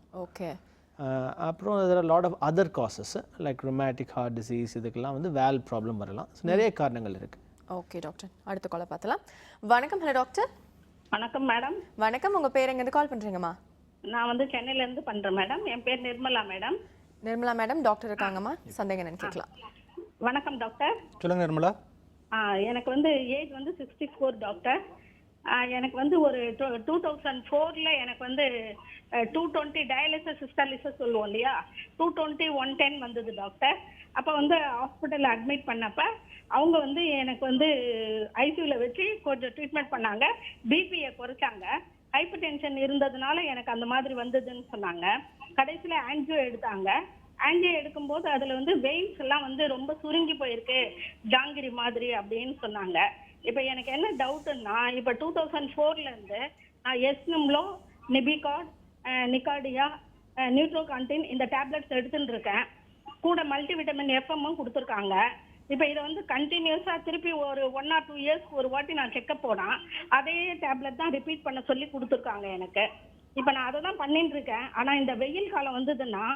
அப்புறம் there are a lot of other causes like rheumatic heart disease, இதுக்கெல்லாம் வந்து வேல் ப்ராப்ளம் வரலாம். நிறைய காரணங்கள் இருக்குது. ஓகே டாக்டர், அடுத்த காலை பார்த்தலாம். வணக்கம். Hello doctor. வணக்கம் மேடம். வணக்கம், உங்கள் பேர் எங்கேருந்து கால் பண்ணுறீங்கம்மா? நான் வந்து சென்னையிலேருந்து பண்ணுறேன் மேடம். என் பேர் Nirmala madam. Nirmala madam, doctor இருக்காங்கம்மா, சந்தேகம் என்னன்னு கேட்கலாம். வணக்கம் டாக்டர். சொல்லுங்க நிர்மலா. எனக்கு வந்து ஏஜ் வந்து 64 டாக்டர். எனக்கு வந்து ஒரு 2004 எனக்கு வந்து 220 டயாலிசிஸ் சிஸ்டாலிசிஸ் சொல்லுவோம் இல்லையா, 220 110 வந்தது டாக்டர். அப்போ வந்து ஹாஸ்பிட்டலில் அட்மிட் பண்ணப்ப அவங்க வந்து எனக்கு வந்து ஐசியூவில் வச்சு கொஞ்சம் ட்ரீட்மெண்ட் பண்ணாங்க, பிபியை குறைச்சாங்க. ஹைப்பர் டென்ஷன் இருந்ததுனால எனக்கு அந்த மாதிரி வந்ததுன்னு சொன்னாங்க. கடைசியில் ஆன்ஜியோ எடுத்தாங்க. ஆன்ஜியோ எடுக்கும்போது அதில் வந்து வெயின்ஸ் எல்லாம் வந்து ரொம்ப சுருங்கி போயிருக்கு, ஜாங்கிரி மாதிரி அப்படின்னு சொன்னாங்க. இப்போ எனக்கு என்ன டவுட்டுன்னா, இப்போ 2004 நான் எஸ்னிம்லோ, நிபிகார்ட், நிகார்டியா, நியூட்ரோகான்டின் இந்த டேப்லெட்ஸ் எடுத்துட்டு இருக்கேன். கூட மல்டிவிட்டமின் எஃப்எம்மும் கொடுத்துருக்காங்க. இப்போ இதை வந்து கண்டினியூஸாக திருப்பி ஒரு 1 or 2 இயர்ஸ்க்கு ஒரு வாட்டி நான் செக்கப் போனால் அதே டேப்லெட் தான் ரிப்பீட் பண்ண சொல்லி கொடுத்துருக்காங்க எனக்கு. இப்போ நான் அதை தான் பண்ணிட்டு இருக்கேன். ஆனால் இந்த வெயில் காலம் வந்ததுன்னா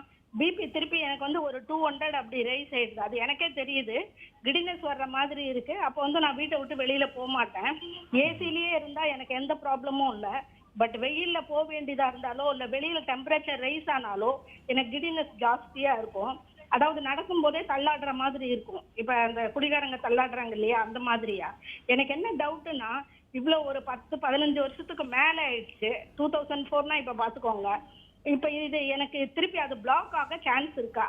பிபி திருப்பி எனக்கு வந்து ஒரு 200 அப்படி ரைஸ் ஆயிடுது. அது எனக்கே தெரியுது, கிடினஸ் வர்ற மாதிரி இருக்கு. அப்போ வந்து நான் வீட்டை விட்டு வெளியில போக மாட்டேன். ஏசிலேயே இருந்தா எனக்கு எந்த ப்ராப்ளமும் இல்லை. பட் வெயில்ல போக வேண்டியதா இருந்தாலோ இல்லை வெளியில டெம்பரேச்சர் ரைஸ் ஆனாலோ எனக்கு கிடினஸ் ஜாஸ்தியா இருக்கும். அதாவது நடக்கும் போதே தள்ளாடுற மாதிரி இருக்கும். இப்ப அந்த குடிகாரங்க தள்ளாடுறாங்க இல்லையா, அந்த மாதிரியா. எனக்கு என்ன டவுட்னா, இவ்வளோ ஒரு 10-15 வருஷத்துக்கு மேல ஆயிடுச்சு. 2004னா இப்ப பாத்துக்கோங்க. இப்ப இது எனக்கு திருப்பி அது பிளாக் ஆக சான்ஸ் இருக்கா,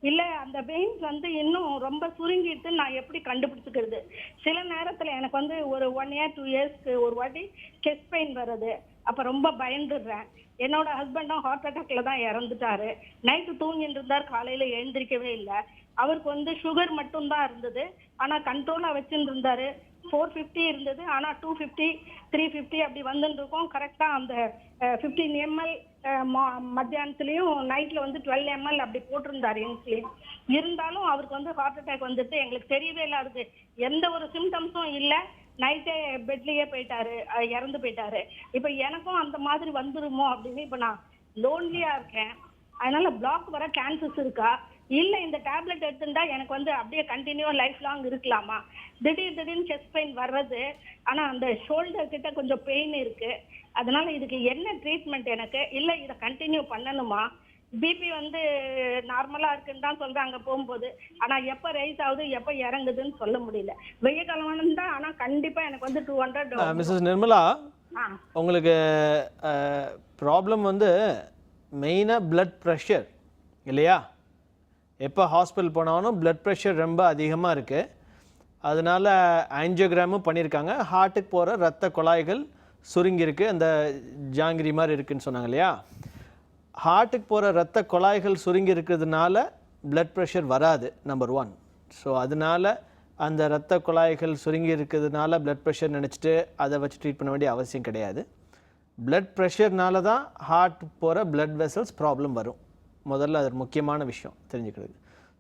இல்ல அந்த வெயின்ஸ் வந்து இன்னும் ரொம்ப சுருங்கிட்டு நான் எப்படி கண்டுபிடிச்சுக்கிறது? சில நேரத்துல எனக்கு வந்து ஒரு 1 year 2 yearsக்கு ஒரு வாட்டி செஸ்ட் பெயின் வருது. அப்ப ரொம்ப பயந்துடுறேன். என்னோட ஹஸ்பண்டும் ஹார்ட் அட்டாக்ல தான் இறந்துட்டாரு. நைட்டு தூங்கிட்டு இருந்தார், காலையில எழுந்திரிக்கவே இல்லை. அவருக்கு வந்து சுகர் மட்டும்தான் இருந்தது, ஆனா கண்ட்ரோலா வச்சுட்டு இருந்தாரு. 450 இருந்தது, ஆனா 250 350 அப்படி வந்துட்டு இருக்கோம். கரெக்டா அந்த 15 ml மத்தியானத்துலயும் நைட்ல வந்து 12 ml அப்படி போட்டிருந்தாரு இன்சுலின். இருந்தாலும் அவருக்கு வந்து ஹார்ட் அட்டாக் வந்துட்டு எங்களுக்கு தெரியவே இல்லை. அதுக்கு எந்த ஒரு சிம்டம்ஸும் இல்லை. நைட்டே பெட்லயே போயிட்டாரு, இறந்து போயிட்டாரு. இப்ப எனக்கும் அந்த மாதிரி வந்துருமோ அப்படின்னு இப்ப நான் லோன்லியா இருக்கேன். அதனால பிளாக் வர சான்சஸ் இருக்கா, இல்ல இந்த டேப்லெட் எடுத்துட்டா எனக்கு வந்து அப்படியே கண்டினியூவா லைஃப் லாங் இருக்கலாமா? திடீர்னு செஸ்ட் பெயின் வர்றது, ஆனா அந்த ஷோல்டர் கிட்ட கொஞ்சம் பெயின் இருக்கு. அதனால இதுக்கு என்ன ட்ரீட்மெண்ட் எனக்கு, இல்ல இதை கண்டினியூ பண்ணணுமா? பிபி வந்து நார்மலா இருக்குன்னு தான் சொல்றாங்க போகும்போது, ஆனா எப்ப ரைஸ் ஆகுது எப்ப இறங்குதுன்னு சொல்ல முடியல. வெய்ய காலம் தான், ஆனா கண்டிப்பா எனக்கு வந்து 200. மிஸ்ஸஸ் நிர்மலா, உங்களுக்கு ப்ராப்ளம் வந்து மெயினாக பிளட் ப்ரெஷர் இல்லையா? எப்போ ஹாஸ்பிட்டல் போனாலும் பிளட் ப்ரெஷர் ரொம்ப அதிகமாக இருக்குது. அதனால ஆஞ்சியோகிராமும் பண்ணியிருக்காங்க. ஹார்ட்டுக்கு போகிற ரத்த குழாய்கள் சுருங்கியிருக்கு, அந்த ஜாங்கிரி மாதிரி இருக்குதுன்னு சொன்னாங்க இல்லையா? ஹார்ட்டுக்கு போகிற ரத்த குழாய்கள் சுருங்கி இருக்கிறதுனால பிளட் ப்ரெஷர் வராது, நம்பர் 1. ஸோ அதனால அந்த ரத்த குழாய்கள் சுருங்கி இருக்கிறதுனால பிளட் ப்ரெஷர் நினச்சிட்டு அதை வச்சு ட்ரீட் பண்ண வேண்டிய அவசியம் கிடையாது. பிளட் ப்ரெஷர்னால தான் ஹார்ட் போகிற பிளட் வெசல்ஸ் ப்ராப்ளம் வரும். முதல்ல அது முக்கியமான விஷயம் தெரிஞ்சுக்கிறது.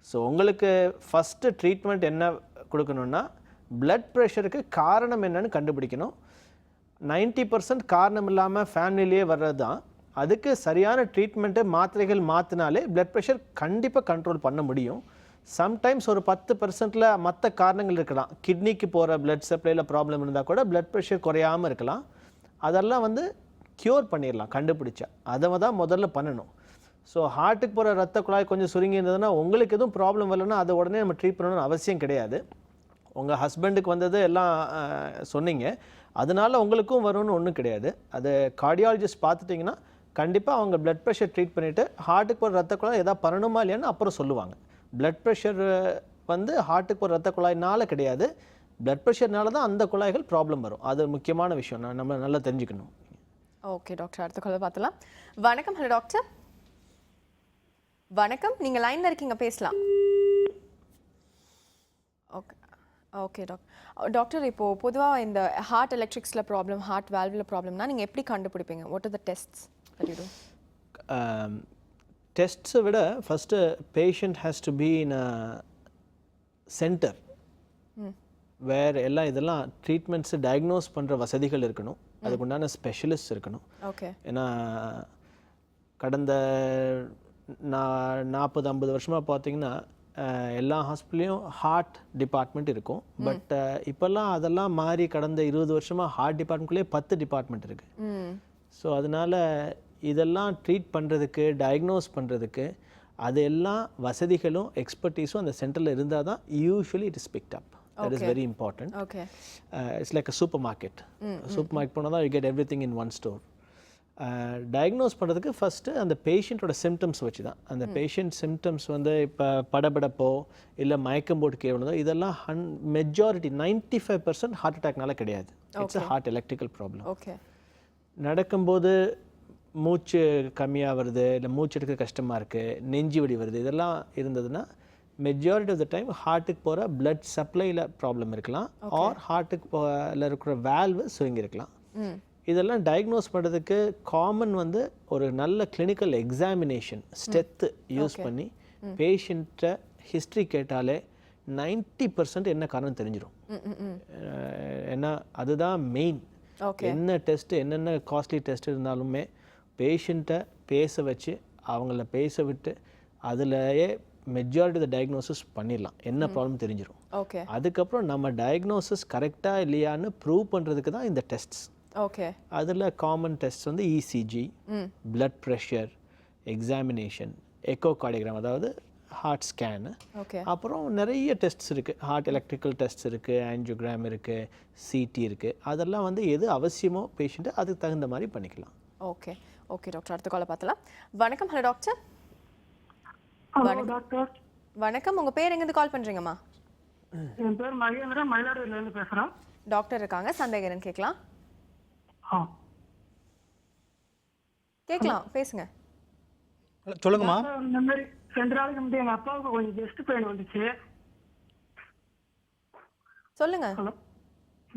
ஸோ உங்களுக்கு ஃபஸ்ட்டு ட்ரீட்மெண்ட் என்ன கொடுக்கணுன்னா பிளட் ப்ரெஷருக்கு காரணம் என்னன்னு கண்டுபிடிக்கணும். 90% காரணம் இல்லாமல் ஃபேமிலியிலே வர்றது தான். அதுக்கு சரியான ட்ரீட்மெண்ட்டு மாத்திரைகள் மாற்றினாலே பிளட் ப்ரெஷர் கண்டிப்பாக கண்ட்ரோல் பண்ண முடியும். சம்டைம்ஸ் ஒரு 10%ல் மற்ற காரணங்கள் இருக்கலாம். கிட்னிக்கு போகிற பிளட் சப்ளையில் ப்ராப்ளம் இருந்தால் கூட பிளட் ப்ரெஷர் குறையாமல் இருக்கலாம். அதெல்லாம் வந்து க்யூர் பண்ணிடலாம் கண்டுபிடிச்சா. அதை தான் முதல்ல பண்ணணும். ஸோ ஹார்ட்டுக்கு போகிற ரத்த குழாய் கொஞ்சம் சுருங்கி இருந்ததுன்னா உங்களுக்கு எதுவும் ப்ராப்ளம் வரலன்னா அதை உடனே நம்ம ட்ரீட் பண்ணணும்னு அவசியம் கிடையாது. உங்கள் ஹஸ்பண்டுக்கு வந்தது எல்லாம் சொன்னீங்க, அதனால உங்களுக்கும் வரும்னு ஒன்றும் கிடையாது. அது கார்டியாலஜிஸ்ட் பார்த்துட்டிங்கன்னா கண்டிப்பாக அவங்க பிளட் ப்ரெஷர் ட்ரீட் பண்ணிவிட்டு ஹார்ட்டுக்கு போகிற ரத்த குழாய் எதாவது பண்ணணுமா இல்லையான்னு அப்புறம் சொல்லுவாங்க. பிளட் ப்ரெஷர் வந்து ஹார்ட்டுக்கு போகிற ரத்த குழாயினால கிடையாது, பிளட் ப்ரெஷர்னால தான் அந்த குழாய்கள் ப்ராப்ளம் வரும். அது முக்கியமான விஷயம், நம்ம நல்லா தெரிஞ்சுக்கணும். ஓகே டாக்டர், அடுத்த கால் பார்த்தலாம். வணக்கம். Hello doctor. வணக்கம், நீங்கள் லைனில் இருக்கீங்க, பேசலாம். ஓகே ஓகே டாக்டர், இப்போது பொதுவாக இந்த ஹார்ட் எலக்ட்ரிக்ஸில் ப்ராப்ளம், ஹார்ட் வால்வில் ப்ராப்ளம்னா நீங்கள் எப்படி கண்டுபிடிப்பீங்க? What are the tests that you do? டெஸ்ட்ஸை விட first patient has to be in a center where எல்லாம் இதெல்லாம் ட்ரீட்மெண்ட்ஸு டயக்னோஸ் பண்ணுற வசதிகள் இருக்கணும். அதுக்கு உண்டான ஸ்பெஷலிஸ்ட் இருக்கணும். ஓகே. ஏன்னா கடந்த 40-50 வருஷமாக பார்த்தீங்கன்னா எல்லா ஹாஸ்பிட்டல்லையும் ஹார்ட் டிபார்ட்மெண்ட் இருக்கும். பட் இப்போல்லாம் அதெல்லாம் மாறி கடந்த 20 வருஷமாக ஹார்ட் டிபார்ட்மெண்ட்குள்ளேயே 10 டிபார்ட்மெண்ட் இருக்குது. ஸோ அதனால் இதெல்லாம் ட்ரீட் பண்ணுறதுக்கு, டயக்னோஸ் பண்ணுறதுக்கு அது எல்லாம் வசதிகளும் எக்ஸ்பர்டீஸும் அந்த சென்டரில் இருந்தால் தான் usually it is picked up. That is very important. Okay. It's like a supermarket. Supermarket போனால் தான் you get everything in one store. Diagnose பண்ணுறதுக்கு ஃபஸ்ட்டு அந்த பேஷண்ட்டோட சிம்டம்ஸ் வச்சு தான். அந்த பேஷண்ட் சிம்டம்ஸ் வந்து இப்போ படபடப்போ இல்லை மயக்கம் போட்டு கேவலதோ இதெல்லாம் மெஜாரிட்டி 95% ஹார்ட் அட்டாக்னால கிடையாது. It's a heart electrical problem. Okay. நடக்கும்போது மூச்சு கம்மியாக வருது, இல்லை மூச்சு எடுக்க கஷ்டமாக இருக்குது, நெஞ்சு வலி வருது, இதெல்லாம் இருந்ததுன்னா மெஜாரிட்டி ஆஃப் த டைம் ஹார்ட்டுக்கு போகிற பிளட் சப்ளையில் ப்ராப்ளம் இருக்கலாம், ஆர் ஹார்ட்டுக்கு இருக்கிற வேல்வு சுருங்கி இருக்கலாம். இதெல்லாம் டயக்னோஸ் பண்ணுறதுக்கு காமன் வந்து ஒரு நல்ல கிளினிக்கல் எக்ஸாமினேஷன் ஸ்டெத்து யூஸ் பண்ணி பேஷண்ட்டை ஹிஸ்ட்ரி கேட்டாலே 90% என்ன காரணம் தெரிஞ்சிடும். ஏன்னா அதுதான் மெயின். என்ன டெஸ்ட்டு, என்னென்ன காஸ்ட்லி டெஸ்ட் இருந்தாலுமே பேஷண்ட்டை பேச வச்சு அவங்கள பேச விட்டு அதுலேயே மெஜாரிட்டி டயக்னோசிஸ் பண்ணிடலாம், என்ன ப்ராப்ளம் தெரிஞ்சிடும். ஓகே. அதுக்கப்புறம் நம்ம டயக்னோசிஸ் கரெக்டாக இல்லையான்னு ப்ரூவ் பண்ணுறதுக்கு தான் இந்த டெஸ்ட்ஸ். ஓகே. அதில் காமன் டெஸ்ட் வந்து ECG, blood pressure examination, echo cardiogram அதாவது ஹார்ட் ஸ்கேனு, அப்புறம் நிறைய டெஸ்ட்ஸ் இருக்குது. ஹார்ட் எலக்ட்ரிக்கல் டெஸ்ட்ஸ் இருக்குது, ஆன்ஜியோகிராம் இருக்குது, சிடி இருக்குது. அதெல்லாம் வந்து எது அவசியமோ பேஷண்ட்டு அதுக்கு தகுந்த மாதிரி பண்ணிக்கலாம். ஓகே ஓகே டாக்டர், அடுத்த காலை பார்த்தலாம். வணக்கம். Hello doctor. டாக்டர் வணக்கம், உங்கள் பேர் எங்கேருந்து கால் பண்ணுறீங்கம்மா? என் பேர் மகேந்திரன், மயிலாடுதுறையிலேருந்து பேசுகிறேன். டாக்டர் இருக்காங்க, சந்தேகம் கேட்கலாம். கேட்கலாம், பேசுங்க. சொல்லுங்கம்மா. இந்த மாதிரி 2 நாளைக்கு முன்னாடி எங்கள் அப்பாவுக்கு கொஞ்சம் ஜெஸ்ட் பெயின் வந்துச்சு. சொல்லுங்க. ஹலோ,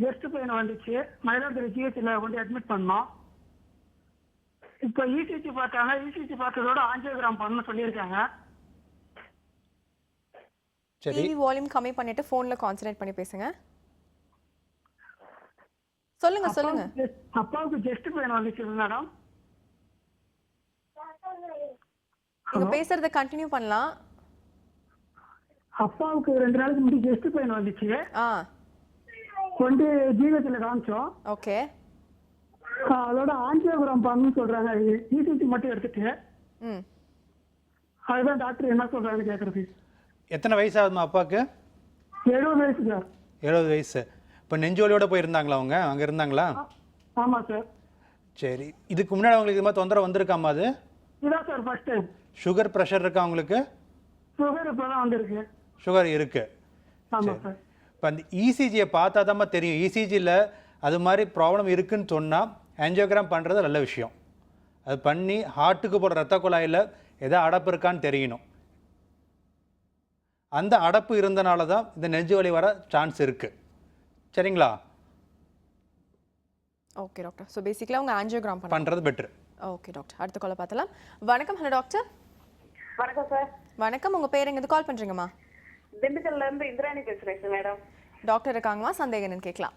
ஜெஸ்ட் பெயின் வந்துச்சு, மயிலாடுதுறை ஜிஹெச்சில் கொண்டு அட்மிட் பண்ணோம். இப்போ இசிஜி பார்த்தாங்க, இசிஜி பார்த்ததோட ஆஞ்சியோகிராம் பண்ணணும்னு சொல்லியிருக்காங்க. டிவி வால்யூம் கம்மி பண்ணிட்டு ஃபோன்ல கான்சென்ட்ரேட் பண்ணி பேசுங்க. சொல்லுங்க சொல்லுங்க. அப்பாவுக்கு ஜெஸ்ட் பெயின் வந்துச்சு மேடம். நீங்க பேசுறத கண்டினியூ பண்ணலாம். அப்பாவுக்கு 2 நாளைக்கு முன்னாடி ஜெஸ்ட் பெயின் வந்துச்சு. கொண்டு ஜிஹெச்ல காமிச்சோம். ஓகே. அதோட ஆஞ்சியோகிராம் பண்ணணும்னு சொல்றாங்க. இசிஜி மட்டும் எடுத்துட்டு அதுதான் டாக்டர் என்ன சொல்றாங்க கேட்கறது. எத்தனை வயசு ஆகுதுமா அப்பாவுக்கு? 70 வயசு சார். 70 வயசு. இப்போ நெஞ்சோலியோட போயிருந்தாங்களா அவங்க? அங்கே இருந்தாங்களா? ஆமாம் சார். சரி, இதுக்கு முன்னாடி அவங்களுக்கு இது மாதிரி தொந்தரவு வந்திருக்காமா? அது இதான் sir first time. Sugar pressure இருக்கா அவங்களுக்கு? சுகர் இப்போ தான் வந்திருக்கு. சுகர் இருக்கு. ஆமாம் சார். இப்போ அந்த இசிஜியை பார்த்தா தான் தெரியும். இசிஜியில் அது மாதிரி ப்ராப்ளம் இருக்குன்னு சொன்னால் ஆஞ்சியோகிராம் பண்ணுறது நல்ல விஷயம். அது பண்ணி ஹார்ட்டுக்கு போகிற ரத்த குழாயில் எதோ அடப்பு இருக்கான்னு தெரியணும். அந்த அடப்பு இருந்தனால தான் இந்த நெஞ்சு வலி வர சான்ஸ் இருக்குது. சரிங்களா? Okay doctor. ஸோ பேசிக்கலாக அவங்க ஆஞ்சியோகிராம் பண்ணுறது பெட்ரு. Okay doctor. அடுத்த காலை பார்த்தலாம். வணக்கம். Hello doctor. வணக்கம் சார். வணக்கம். உங்கள் பேர் எங்கேருந்து கால் பண்ணுறீங்கம்மா? திண்டுக்கல்ல இருந்து இந்திராணி பேசுறேன் சார். மேடம் டாக்டர் இருக்காங்கம்மா, சந்தேகம் என்னன்னு கேட்கலாம்.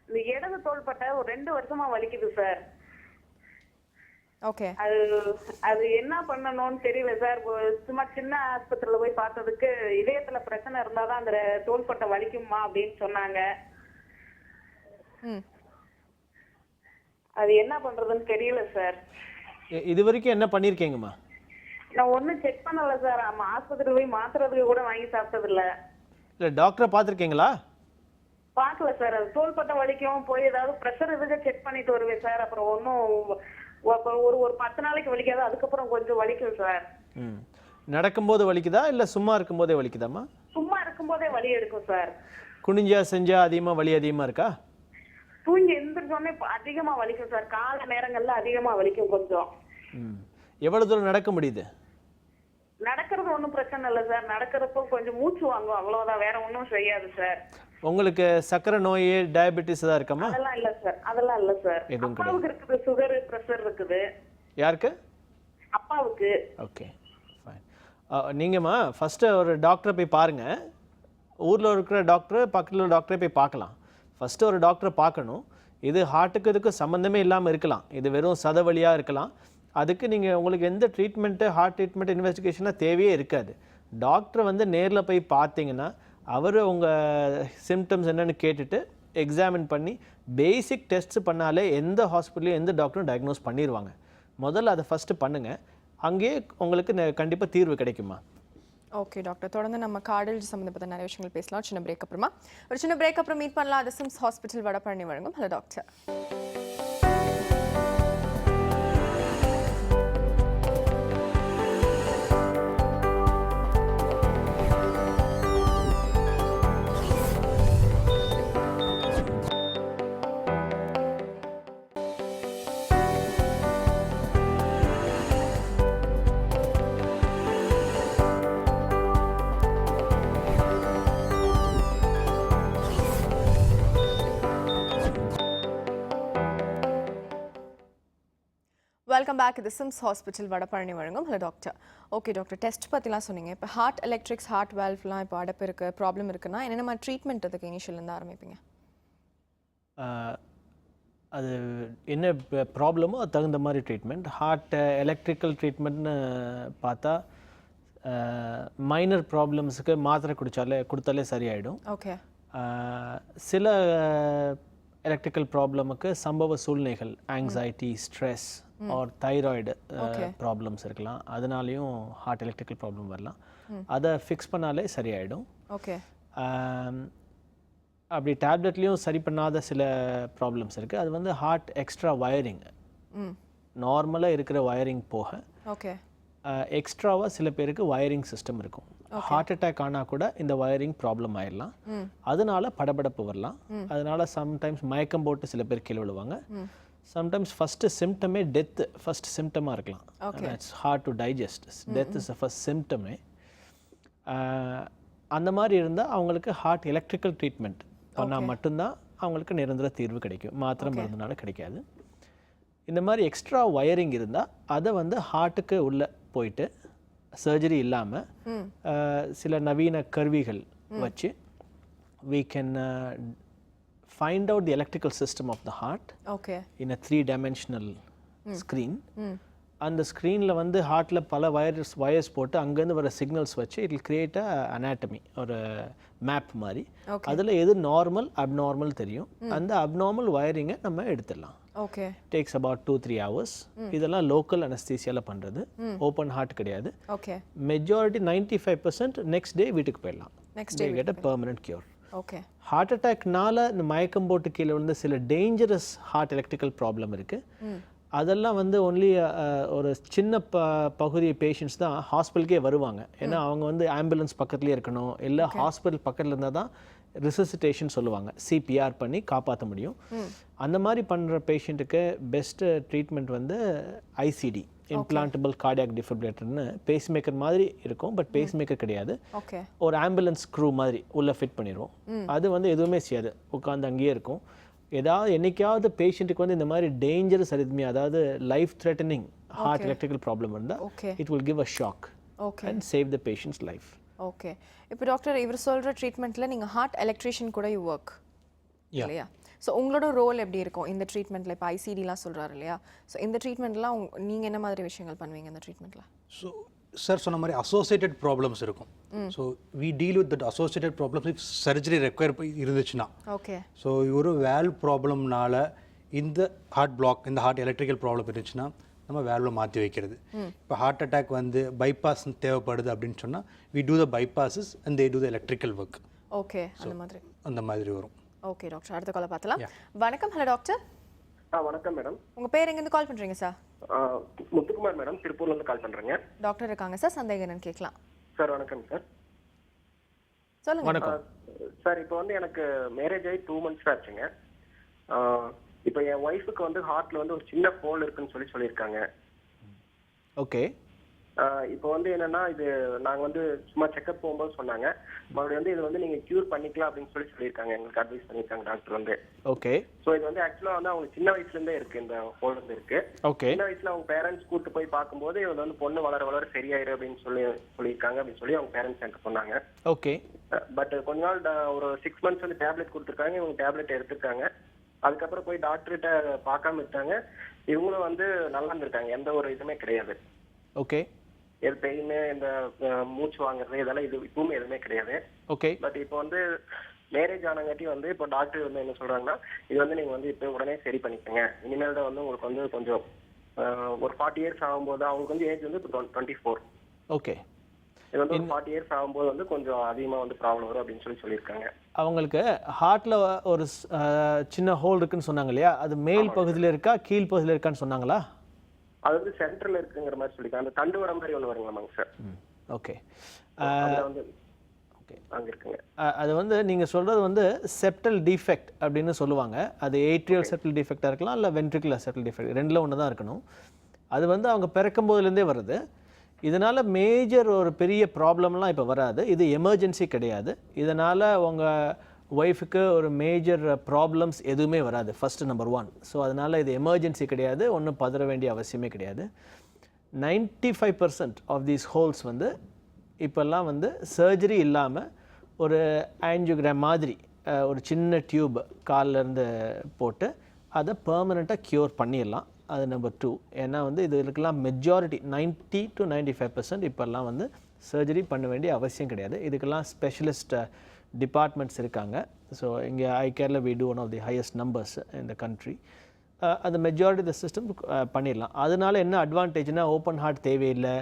இந்த இடது தோள்பட்டை ஒரு 2 வருஷமா வலிக்குது சார். ஓகே. அது என்ன பண்ணணும்னு தெரியல சார். சும்மா சின்ன ஆஸ்பத்திரியில போய் பார்த்ததுக்கு இதயத்துல பிரச்சனை இருந்தாதான் அந்த தோள்பட்டை வலிக்குமா அப்படின்னு சொன்னாங்க. அது என்ன பண்றதுன்னு தெரியல சார். இது வரைக்கும் என்ன பண்ணியிருக்கீங்கம்மா? நான் ஒன்றும் செக் பண்ணல சார். ஆஸ்பத்திரியில் போய் மாத்துறதுக்கு கூட வாங்கி சாப்பிட்டது இல்ல. இல்லை டாக்டரை பார்த்துருக்கீங்களா? பார்க்கல சார். அது தோள்பட்டை வலிக்கும் போய் ஏதாவது ப்ரெஷர் இதுக்கு செக் பண்ணிட்டு வருவேன் சார். அப்புறம் ஒன்றும் ஒரு 10 நாளைக்கு வலிக்காது, அதுக்கப்புறம் கொஞ்சம் வலிக்கும் சார். நடக்கும்போது வலிக்குதா இல்லை சும்மா இருக்கும்போதே வலிக்குதாம்மா? சும்மா இருக்கும்போதே வலி எடுக்கும் சார். குனிஞ்சா செஞ்சா அதிகமாக வலி அதிகமாக இருக்கா? தூங்கி எந்திரிச்சோடனே அதிகமா வலிக்கும் சார். கால நேரங்கள்ல அதிகமா வலிக்கும் கொஞ்சம். எவ்வளவு தூரம் நடக்க முடியுது? நடக்கிறது ஒன்றும் பிரச்சனை இல்லை சார். நடக்கிறப்போ கொஞ்சம் மூச்சு வாங்கும், அவ்வளவுதான். வேற ஒன்றும் செய்யாது சார். உங்களுக்கு சக்கரை நோய், டயபெட்டிஸ் தான் இருக்காமா? அதெல்லாம் இல்ல சார். அதெல்லாம் இல்ல சார். அப்பாவுக்கு இருக்குது, சுகர் பிரஷர் இருக்குது. யாருக்கு? அப்பாவுக்கு. Okay fine. நீங்கம்மா ஃபஸ்ட்டு ஒரு டாக்டரை போய் பாருங்கள். ஊரில் இருக்கிற டாக்டர், பக்கத்தில் உள்ள டாக்டரை போய் பார்க்கலாம். ஃபஸ்ட்டு ஒரு டாக்டரை பார்க்கணும். இது ஹார்ட்டுக்கு இதுக்கு சம்மந்தமே இல்லாமல் இருக்கலாம். இது வெறும் சதவழியாக இருக்கலாம். அதுக்கு நீங்கள் உங்களுக்கு எந்த ட்ரீட்மெண்ட்டு, ஹார்ட் ட்ரீட்மெண்ட் இன்வெஸ்டிகேஷனாக தேவையே இருக்காது. டாக்டரை வந்து நேரில் போய் பார்த்தீங்கன்னா அவர் உங்கள் சிம்டம்ஸ் என்னென்னு கேட்டுட்டு எக்ஸாமின் பண்ணி பேசிக் டெஸ்ட்ஸ் பண்ணாலே எந்த ஹாஸ்பிட்டலையும் எந்த டாக்டரும் டயக்னோஸ் பண்ணிடுவாங்க. முதல்ல அதை ஃபஸ்ட்டு பண்ணுங்கள். அங்கேயே உங்களுக்கு கண்டிப்பாக தீர்வு கிடைக்குமா? Okay doctor. தொடர்ந்து நம்ம கார்டியாலஜி சம்மந்தப்பட்ட நிறைய விஷயங்கள் பேசலாம். சின்ன பிரேக் அப்புறமா. ஒரு சின்ன பிரேக் அப்புறம் மீட் பண்ணலாம். அது சிம்ஸ் ஹாஸ்பிட்டல் வடபழனி வழங்கும் ஹலோ டாக்டர். Welcome back. இது சிம்ஸ் ஹாஸ்பிட்டல் வடபழனி வழங்கும் hello doctor. Okay doctor, test பற்றிலாம் சொன்னீங்க. இப்போ ஹார்ட் எலக்ட்ரிக்ஸ், ஹார்ட் வேல்வ்லாம் இப்போ அடப்பு இருக்குது, ப்ராப்ளம் இருக்குன்னா என்னென்ன மாதிரி ட்ரீட்மெண்ட் அதுக்கு இனிஷியல்லேருந்து ஆரம்பிப்பீங்க? அது என்ன ப்ராப்ளமோ அது தகுந்த மாதிரி ட்ரீட்மெண்ட். ஹார்ட் எலக்ட்ரிக்கல் ட்ரீட்மெண்ட்னு பார்த்தா மைனர் ப்ராப்ளம்ஸுக்கு மாத்திரை கொடுத்தாலே சரியாயிடும். ஓகே. சில எலக்ட்ரிக்கல் ப்ராப்ளமுக்கு சம்பவ சூழ்நிலைகள், anxiety, stress R thyroid problems இருக்கலாம். அதனாலையும் ஹார்ட் எலக்ட்ரிக்கல் ப்ராப்ளம் வரலாம். அதை ஃபிக்ஸ் பண்ணாலே சரியாயிடும். ஓகே. அப்படி டேப்லெட்லேயும் சரி பண்ணாத சில ப்ராப்ளம்ஸ் இருக்குது. அது வந்து ஹார்ட் எக்ஸ்ட்ரா வயரிங், நார்மலாக இருக்கிற வயரிங் போக ஓகே எக்ஸ்ட்ராவாக சில பேருக்கு வயரிங் சிஸ்டம் இருக்கும். ஹார்ட் அட்டாக் ஆனால் கூட இந்த வயரிங் ப்ராப்ளம் ஆயிடலாம். அதனால படபடப்பு வரலாம். அதனால சம்டைம்ஸ் மயக்கம் போட்டு சில பேர் கீழே விழுவாங்க. சம்டைம்ஸ் ஃபஸ்ட்டு சிம்டமே டெத்து ஃபஸ்ட் சிம்டமாக இருக்கலாம். It's hard to digest. Death is the first சிம்டமே. அந்த மாதிரி இருந்தால் அவங்களுக்கு ஹார்ட் எலக்ட்ரிக்கல் ட்ரீட்மெண்ட் பண்ணால் மட்டும்தான் அவங்களுக்கு நிரந்தர தீர்வு கிடைக்கும். மாத்திரை மருந்துனால கிடைக்காது. இந்த மாதிரி எக்ஸ்ட்ரா வயரிங் இருந்தால் அதை வந்து ஹார்ட்டுக்கு உள்ளே போயிட்டு சர்ஜரி இல்லாமல் சில நவீன கருவிகள் வச்சு we can find out the electrical system of the heart in a 3-dimensional screen. அந்த ஸ்க்ரீனில் வந்து ஹார்ட்டில் பல வயர்ஸ் போட்டு அங்கேருந்து வர சிக்னல்ஸ் வச்சு இட் வில் கிரியேட் அனாட்டமி, ஒரு மேப் மாதிரி. அதில் எது நார்மல் அப்நார்மல் தெரியும். அந்த அப்நார்மல் வயரிங்கை நம்ம எடுத்துடலாம். ஓகே. Takes about 2-3 hours. இதெல்லாம் லோக்கல் அனஸ்தீசியாவில் பண்ணுறது, ஓப்பன் ஹார்ட் கிடையாது. ஓகே. மெஜாரிட்டி 95% நெக்ஸ்ட் டே வீட்டுக்கு போயிடலாம். They get a permanent cure. Okay. Heart அட்டாக்னால இந்த மயக்கம் போட்டு கீழே வந்து சில டேஞ்சரஸ் ஹார்ட் எலக்ட்ரிக்கல் ப்ராப்ளம் இருக்குது. அதெல்லாம் வந்து ஒன்லி ஒரு சின்ன பகுதி பேஷண்ட்ஸ் தான் ஹாஸ்பிட்டலுக்கே வருவாங்க. ஏன்னா அவங்க வந்து ஆம்புலன்ஸ் பக்கத்துலேயே இருக்கணும், இல்லை ஹாஸ்பிட்டல் பக்கத்தில் இருந்தால் தான் ரிசசிட்டேஷன் சொல்லுவாங்க, சிபிஆர் பண்ணி காப்பாற்ற முடியும். அந்த மாதிரி பண்ணுற பேஷண்ட்டுக்கு பெஸ்ட்டு ட்ரீட்மெண்ட் வந்து ICT, implantable cardiac டிஃபிபிரிலேட்டர்னு base maker மாதிரி இருக்கும். பட் பேஸ் மேக்கர் கிடையாது. ஒரு ஆம்புலன்ஸ் க்ரூ மாதிரி உள்ளே ஃபிட் பண்ணிடுவோம். அது வந்து எதுவுமே செய்யாது, உட்காந்து அங்கேயே இருக்கும். ஏதாவது என்னைக்காவது பேஷண்ட்டுக்கு வந்து இந்த மாதிரி டேஞ்சரஸ் அரித்மியா, அதாவது life threatening heart electrical problem இருந்தால் it will give a shock and save the patient's life. Okay, இப்போ டாக்டர் இவர் சொல்கிற ட்ரீட்மெண்ட்டில் நீங்கள் ஹார்ட் எலக்ட்ரிஷியன் கூட யூ ஒர்க் இல்லையா? ஸோ உங்களோட ரோல் எப்படி இருக்கும் இந்த ட்ரீட்மெண்ட்டில்? இப்போ ஐசிடிலாம் சொல்கிறாரு இல்லையா? ஸோ இந்த ட்ரீட்மெண்ட்லாம் நீங்கள் என்ன மாதிரி விஷயங்கள் பண்ணுவீங்க இந்த ட்ரீட்மெண்ட்டில்? ஸோ சார் சொன்ன மாதிரி அசோசியேட்டட் ப்ராப்ளம்ஸ் இருக்கும். So we deal with that associated problems if surgery require இருந்துச்சுன்னா. ஓகே, ஸோ ஒரு வேல்வ் ப்ராப்ளம்னால இந்த ஹார்ட் பிளாக், இந்த ஹார்ட் எலக்ட்ரிக்கல் ப்ராப்ளம் இருந்துச்சுன்னா நம்ம வேல்வில் மாற்றி வைக்கிறது. இப்போ ஹார்ட் அட்டாக் வந்து பைபாஸ் தேவைப்படுது அப்படின்னு சொன்னால் we do the bypasses and they do the electrical work. Okay, அந்த மாதிரி வரும். ஓகே டாக்டர், அடுத்த காலை பார்த்தலாம். வணக்கம். Hello doctor. வணக்கம் மேடம். உங்கள் பேர் எங்கேருந்து கால் பண்ணுறீங்க சார்? முத்துக்குமார் மேடம், திருப்பூர்லேருந்து கால் பண்ணுறேங்க. டாக்டர் இருக்காங்க சார், சந்தேகம் என்னன்னு கேட்கலாம். சார் வணக்கம் சார். சொல்லுங்க. வணக்கம் சார். இப்போ வந்து எனக்கு மேரேஜ் ஆகி 2 months ஆச்சுங்க. இப்போ என் ஒய்ஃபுக்கு வந்து ஹார்ட்ல வந்து ஒரு சின்ன ஹோல் இருக்குன்னு சொல்லியிருக்காங்க. ஓகே. இப்போ வந்து என்னன்னா, இது நாங்கள் வந்து சும்மா செக்அப் போகும்போது சொன்னாங்க, மறுபடியும் வந்து இது வந்து நீங்கள் க்யூர் பண்ணிக்கலாம் அப்படின்னு சொல்லியிருக்காங்க. எங்களுக்கு அட்வைஸ் பண்ணியிருக்காங்க டாக்டர் வந்து. ஓகே. ஸோ இது வந்து ஆக்சுவலாக வந்து அவங்க சின்ன வயசுலேருந்தே இருக்கு, இந்த ஹோல் வந்து இருக்கு. ஓகே. சின்ன வயசுல அவங்க பேரண்ட்ஸ் கூட்டு போய் பார்க்கும்போது இவங்க வந்து பொண்ணு வளர சரியாயிரு அப்படின்னு சொல்லியிருக்காங்க அப்படின்னு சொல்லி அவங்க பேரண்ட்ஸ் எனக்கு சொன்னாங்க. ஓகே. பட் கொஞ்ச நாள் ஒரு 6 months வந்து டேப்லெட் கொடுத்துருக்காங்க. இவங்க டேப்லெட் எடுத்துருக்காங்க. அதுக்கப்புறம் போய் டாக்டர்கிட்ட பார்க்காம இருக்காங்க. இவங்களும் வந்து நல்லா இருந்திருக்காங்க, எந்த ஒரு இதுவுமே கிடையாது. ஓகே. பெயின், இந்த மூச்சு வாங்குறது இதெல்லாம் இது இப்பவுமே எதுவுமே கிடையாது. ஓகே. பட் இப்போ வந்து மேரேஜ் ஆனங்காட்டி வந்து இப்போ டாக்டர் வந்து என்ன சொல்றாங்கன்னா, இது வந்து நீங்க வந்து இப்போ உடனே சரி பண்ணிக்கோங்க. இனிமேல் தான் வந்து உங்களுக்கு வந்து கொஞ்சம் ஒரு 40 years ஆகும்போது, அவங்களுக்கு வந்து ஏஜ் வந்து இப்போ 24. ஓகே. இது வந்து 40 years ஆகும்போது வந்து கொஞ்சம் அதிகமாக வந்து ப்ராப்ளம் வரும் அப்படின்னு சொல்லியிருக்காங்க. அவங்களுக்கு ஹார்ட்ல ஒரு சின்ன ஹோல் இருக்குன்னு சொன்னாங்க இல்லையா? அது மேல் பகுதியில் இருக்கா கீழ் பகுதியில் இருக்கான்னு சொன்னாங்களா? அது வந்து சென்டர்ல இருக்குங்கிற மாதிரி சொல்லிருக்காங்க. அந்த தண்டு வர மாதிரி ஒன்று வருங்களாமாங்க சார். ஓகே. அங்கே இருக்குங்க. அது வந்து நீங்கள் சொல்கிறது வந்து செப்டல் டிஃபெக்ட் அப்படின்னு சொல்லுவாங்க. அது ஏட்ரியல் செப்டல் டிஃபெக்டாக இருக்கலாம், இல்லை வென்ட்ரிகுலர் செப்டல் டிஃபெக்ட், ரெண்டில் ஒன்று தான் இருக்கணும். அது வந்து அவங்க பிறக்கும் போதுலேருந்தே வருது. இதனால் மேஜர் ஒரு பெரிய ப்ராப்ளம்லாம் இப்போ வராது. இது எமர்ஜென்சி கிடையாது. இதனால் உங்கள் ஒய்ஃபுக்கு ஒரு மேஜர் ப்ராப்ளம்ஸ் எதுவுமே வராது, ஃபஸ்ட்டு நம்பர் 1. ஸோ அதனால் இது எமர்ஜென்சி கிடையாது, ஒன்றும் பதற வேண்டிய அவசியமே கிடையாது. 95% ஆஃப் தீஸ் ஹோல்ஸ் வந்து இப்போல்லாம் வந்து சர்ஜரி இல்லாமல் ஒரு ஆஞ்சியோகிராம் மாதிரி ஒரு சின்ன டியூப் காலிலேருந்து போட்டு அதை பெர்மனெண்ட்டாக க்யூர் பண்ணிடலாம். அது நம்பர் 2. ஏன்னா வந்து இதுக்கெல்லாம் மெஜாரிட்டி 90 to 95% இப்போல்லாம் வந்து சர்ஜரி பண்ண வேண்டிய அவசியம் கிடையாது. இதுக்கெல்லாம் ஸ்பெஷலிஸ்ட் டிபார்ட்மெண்ட்ஸ் இருக்காங்க. ஸோ இங்கே ஐகேரில் we do one of the highest numbers in the country. அந்த மெஜாரிட்டி த சிஸ்டம் பண்ணிடலாம். அதனால என்ன அட்வான்டேஜ்னால், ஓப்பன் ஹார்ட் தேவையில்லை.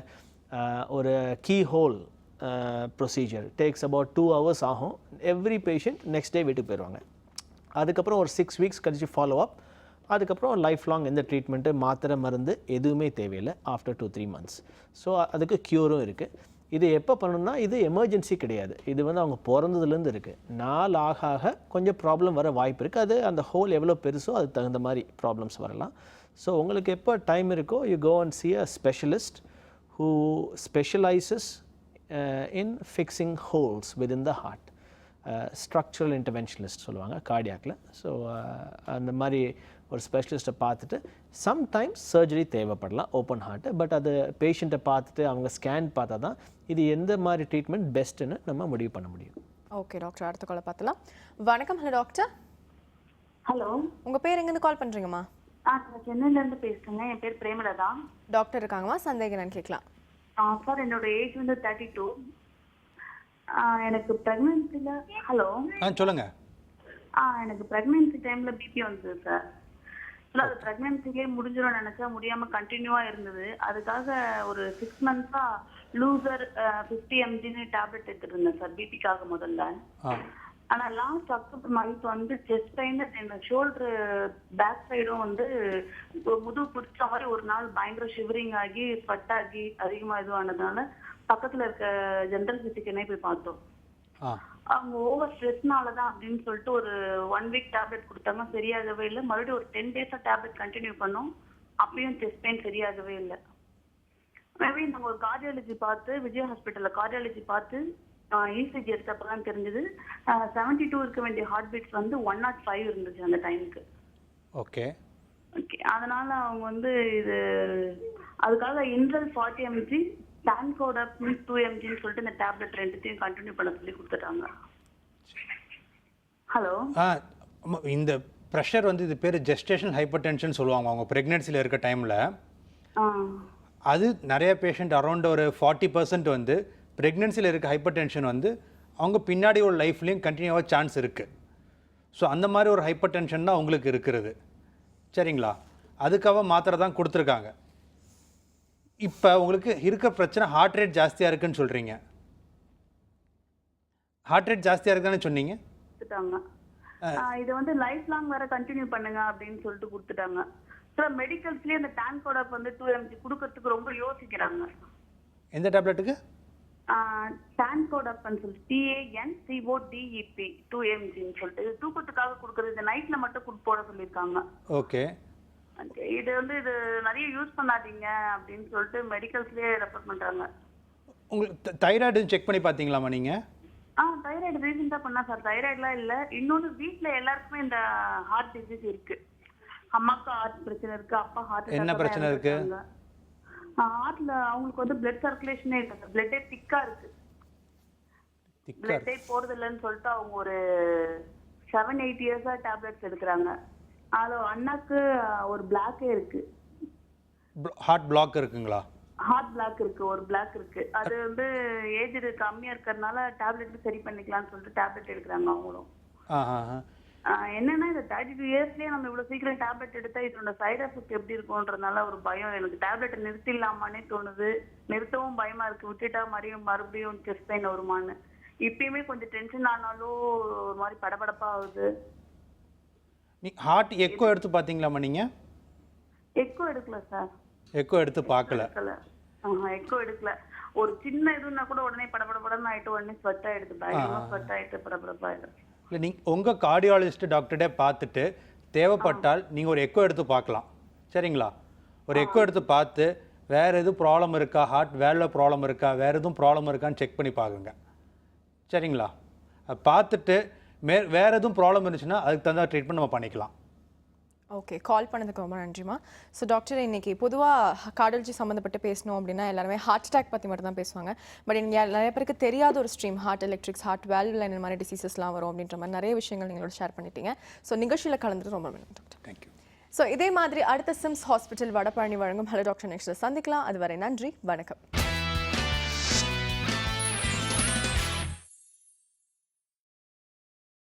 ஒரு keyhole procedure takes about 2 hours ஆகும். எவ்ரி பேஷண்ட் நெக்ஸ்ட் டே வீட்டுக்கு போயிடுவாங்க. அதுக்கப்புறம் ஒரு 6 weeks கழிச்சு ஃபாலோ அப். அதுக்கப்புறம் லைஃப் லாங் எந்த ட்ரீட்மெண்ட்டு, மாத்திரை, மருந்து எதுவுமே தேவையில்லை ஆஃப்டர் 2-3 months. ஸோ அதுக்கு க்யூரும் இருக்குது. இது எப்போ பண்ணணும்னா, இது எமர்ஜென்சி கிடையாது. இது வந்து அவங்க பிறந்ததுலேருந்து இருக்குது. நாள் ஆக ஆக கொஞ்சம் ப்ராப்ளம் வர வாய்ப்பு இருக்குது. அது அந்த ஹோல் எவ்வளோ பெருசோ அதுக்கு தகுந்த மாதிரி ப்ராப்ளம்ஸ் வரலாம். ஸோ உங்களுக்கு எப்போ டைம் இருக்கோ, you go and see a specialist who specializes in fixing holes within the heart. Structural interventionist சொல்லுவாங்க கார்டியாக்கில். ஸோ அந்த மாதிரி ஒரு ஸ்பெஷலிஸ்ட்டை பார்த்துட்டு சம்டைம்ஸ் சர்ஜரி தேவைப்படலாம் ஓப்பன் ஹார்ட்டு. பட் அது பேஷண்ட்டை பார்த்துட்டு அவங்க ஸ்கேன் பார்த்தா தான் இது எந்த மாதிரி ட்ரீட்மெண்ட் பெஸ்ட்டுன்னு நம்ம முடிவு பண்ண முடியும். ஓகே டாக்டர், அடுத்த காலை பார்த்தலாம். வணக்கம். Hello doctor. ஹலோ, உங்கள் பேர் எங்கேருந்து கால் பண்ணுறீங்கம்மா? சென்னையிலேருந்து பேசுகிறேங்க. என் பேர் பிரேமலதா. டாக்டர் இருக்காங்கம்மா, சந்தேகம் என்னன்னு கேட்கலாம். சார், என்னோட ஏஜ் வந்து 32. எனக்கு ப்ரெக்னென்சியில் ஹலோ சொல்லுங்க. எனக்கு ப்ரெக்னென்சி டைமில் பிபி வந்தது சார். அது ப்ரெக்னென்சிலே முடிஞ்சிடும் நினைச்சா முடியாம கண்டினியூவா இருந்தது. அதுக்காக ஒரு 6 months லூசர் 50 mg டேப்லெட் எடுத்துட்டு இருந்தேன் சார் பிபிக்காக முதல்ல. ஆனா லாஸ்ட் அக்டோபர் மந்த் வந்து செஸ்ட் பெயின், ஷோல்டர் பேக் சைடும் வந்து முதுகு பிடிச்ச மாதிரி ஒரு நாள் பயங்கர ஷிவரிங் ஆகி ஸ்வெட் ஆகி அதிகமா இதுவானதுனால பக்கத்துல இருக்க ஜெனரல் பிசிஷியனே போய் பார்த்தோம். அவங்க ஓவர் ஸ்ட்ரெஸ்னாலதான் அப்படின்னு சொல்லிட்டு ஒரு 1 week டேப்லெட் கொடுத்தாங்க, சரியாகவே இல்லை. மறுபடியும் ஒரு 10 days டேப்லெட் கண்டினியூ பண்ணோம், அப்பயும் செஸ்ட் பெயின் சரியாகவே இல்லை. மேபி நாங்கள் ஒரு கார்டியாலஜி பார்த்து, விஜய் ஹாஸ்பிட்டல்ல கார்டியாலஜி பார்த்து இசிஜி எடுத்தப்பதான் தெரிஞ்சது 72 இருக்க வேண்டிய ஹார்ட் பீட்ஸ் வந்து 105 இருந்துச்சு அந்த டைமுக்கு. ஓகே ஓகே, அதனால அவங்க வந்து இது அதுக்காக இன்ரல் 40 mg டான்கோடப் 2 mgன்னு சொல்லிட்டு இந்த டேப்லெட் ரெண்டுத்தையும் கண்டினியூ பண்ண சொல்லி கொடுத்துட்டாங்க. ஹலோ. இந்த ப்ரெஷர் வந்து இது பேர் ஜெஸ்டேஷனல் ஹைப்பர் டென்ஷன் சொல்லுவாங்க. அவங்க ப்ரெக்னென்சியில் இருக்க டைமில் அது நிறைய பேஷண்ட் அரௌண்ட் ஒரு 40% வந்து ப்ரெக்னென்சியில் இருக்க ஹைப்பர் டென்ஷன் வந்து அவங்க பின்னாடி ஒரு லைஃப்லேயும் கண்டினியூவாக சான்ஸ் இருக்குது. ஸோ அந்த மாதிரி ஒரு ஹைப்பர் டென்ஷன் தான் உங்களுக்கு இருக்கிறது. சரிங்களா? அதுக்காக மாத்திரை தான் கொடுத்துருக்காங்க. இப்போ உங்களுக்கு இருக்க பிரச்சனை ஹார்ட் ரேட் ஜாஸ்தியாக இருக்குன்னு சொல்கிறீங்க. ஹார்ட் ரேட் ஜாஸ்தியாக இருக்குன்னு சொன்னீங்க. இது வந்து லைஃப் லாங் வேற கண்டினியூ பண்ணுங்க அப்படின்னு சொல்லிட்டு கொடுத்துட்டாங்க. ஸோ மெடிக்கல்ஸ்லேயே அந்த டான்கோடப் வந்து 2 mg கொடுக்கறதுக்கு ரொம்ப யோசிக்கிறாங்க. எந்த டேப்லெட்டுக்கு? டான்கோடப்னு சொல்லிட்டு TANCODEP 2 mgன்னு சொல்லிட்டு தூக்கத்துக்காக கொடுக்குறது. இந்த நைட்ல மட்டும் போட சொல்லியிருக்காங்க. ஓகே. இது வந்து இது நிறைய யூஸ் பண்ணாதீங்க அப்படின்னு சொல்லிட்டு மெடிக்கல்ஸ்லேயே ரெஃபர் பண்றாங்க. உங்களுக்கு தைராய்டு செக் பண்ணி பார்த்தீங்களாமா நீங்கள்? தைராய்டு ரீசெண்டாக பண்ணா சார். தைராய்டுலாம் இல்லை. இன்னொன்று வீட்டில் எல்லாருக்குமே இந்த ஹார்ட் டிசீஸ் இருக்கு. அம்மாக்கு ஹார்ட் பிரச்சனை இருக்கு, அப்பா ஹார்ட். என்ன பிரச்சனை இருக்கு? ஹார்ட்ல அவங்களுக்கு வந்து பிளட் சர்க்குலேஷனே இல்லை சார். பிளட்டே திக்கா இருக்கு. பிளட்டே போறது இல்லைன்னு சொல்லிட்டு அவங்க ஒரு 7-8 இயர்ஸா டேப்லெட்ஸ் எடுக்கிறாங்க. அது அண்ணாக்கு ஒரு பிளாக்கே இருக்கு. ஹார்ட் பிளாக் இருக்குங்களா? ஹார்ட் பிளாக் இருக்கு, ஒரு பிளாக் இருக்கு. அது வந்து ஏஜ் கம்மியா இருக்கிறதுனால டேப்லெட் சரி பண்ணிக்கலாம்னு சொல்லிட்டு டேப்லெட் எடுக்கிறாங்க அவங்களும். என்னன்னா இந்த 32 இயர்ஸ்லயே நம்ம இவ்வளவு சீக்கிரம் டேப்லெட் எடுத்தா இதோட சைடு எஃபெக்ட் எப்படி இருக்கும்ன்றதுனால ஒரு பயம். எனக்கு டேப்லெட் நிறுத்திடலாமான்னே தோணுது. நிறுத்தவும் பயமா இருக்கு. விட்டுட்டா மறுபடியும் செஸ்ட் பெயின் வருமானு. இப்பயுமே கொஞ்சம் டென்ஷன் ஆனாலும் ஒரு மாதிரி படபடப்பா ஆகுது. ஹார்ட் எக்கோ எடுத்து பாத்தீங்களாமா நீங்க? எக்கோ எடுக்கல சார். எக்கோ எடுத்து பார்க்கல. எக்கோ எடுக்கல. ஒரு சின்ன இதுன்னா கூட உடனே படபடன்னு ஆயிட்டு உடனே ஸ்வெட் ஆயிடுது. பயங்கரமா ஸ்வெட் ஆயிட்டு படபடப்பாயிடும். இல்லை, நீங்கள் உங்கள் கார்டியாலஜிஸ்ட் டாக்டர்கிட்ட பார்த்துட்டு தேவைப்பட்டால் நீங்கள் ஒரு எக்கோ எடுத்து பார்க்கலாம். சரிங்களா? ஒரு எக்கோ எடுத்து பார்த்து வேறு எதுவும் ப்ராப்ளம் இருக்கா, ஹார்ட் வேல்ல ப்ராப்ளம் இருக்கா, வேறு எதுவும் ப்ராப்ளம் இருக்கான்னு செக் பண்ணி பாருங்க. சரிங்களா? பார்த்துட்டு வேறு எதுவும் ப்ராப்ளம் இருந்துச்சுன்னா அதுக்கு தகுந்த ட்ரீட்மெண்ட் நம்ம பண்ணிக்கலாம். ஓகே, கால் பண்ணதுக்கு ரொம்ப நன்றிமா. ஸோ டாக்டர், இன்னைக்கு பொதுவாக கார்டியாலஜி சம்மந்தப்பட்டு பேசணும் அப்படின்னா எல்லாருமே ஹார்ட் அட்டாக் பற்றி மட்டும் தான் பேசுவாங்க. பட் நிறைய பேருக்கு தெரியாத ஒரு ஸ்ட்ரீம் ஹார்ட் எலக்ட்ரிக்ஸ், ஹார்ட் வேல்வ்ல இந்த மாதிரி டிசீசஸ்லாம் வரும் அப்படின்ற மாதிரி நிறைய விஷயங்கள் நீங்களோட ஷேர் பண்ணிட்டீங்க. ஸோ நிகழ்ச்சியில் கலந்துட்டு ரொம்ப நன்றி டாக்டர். தேங்க்யூ. ஸோ இதே மாதிரி அடுத்த சிம்ஸ் ஹாஸ்பிட்டல் வடபழனி வழங்கும் ஹலோ டாக்டர் நெக்ஸ்ட் சந்திக்கலாம். அதுவரை நன்றி, வணக்கம்.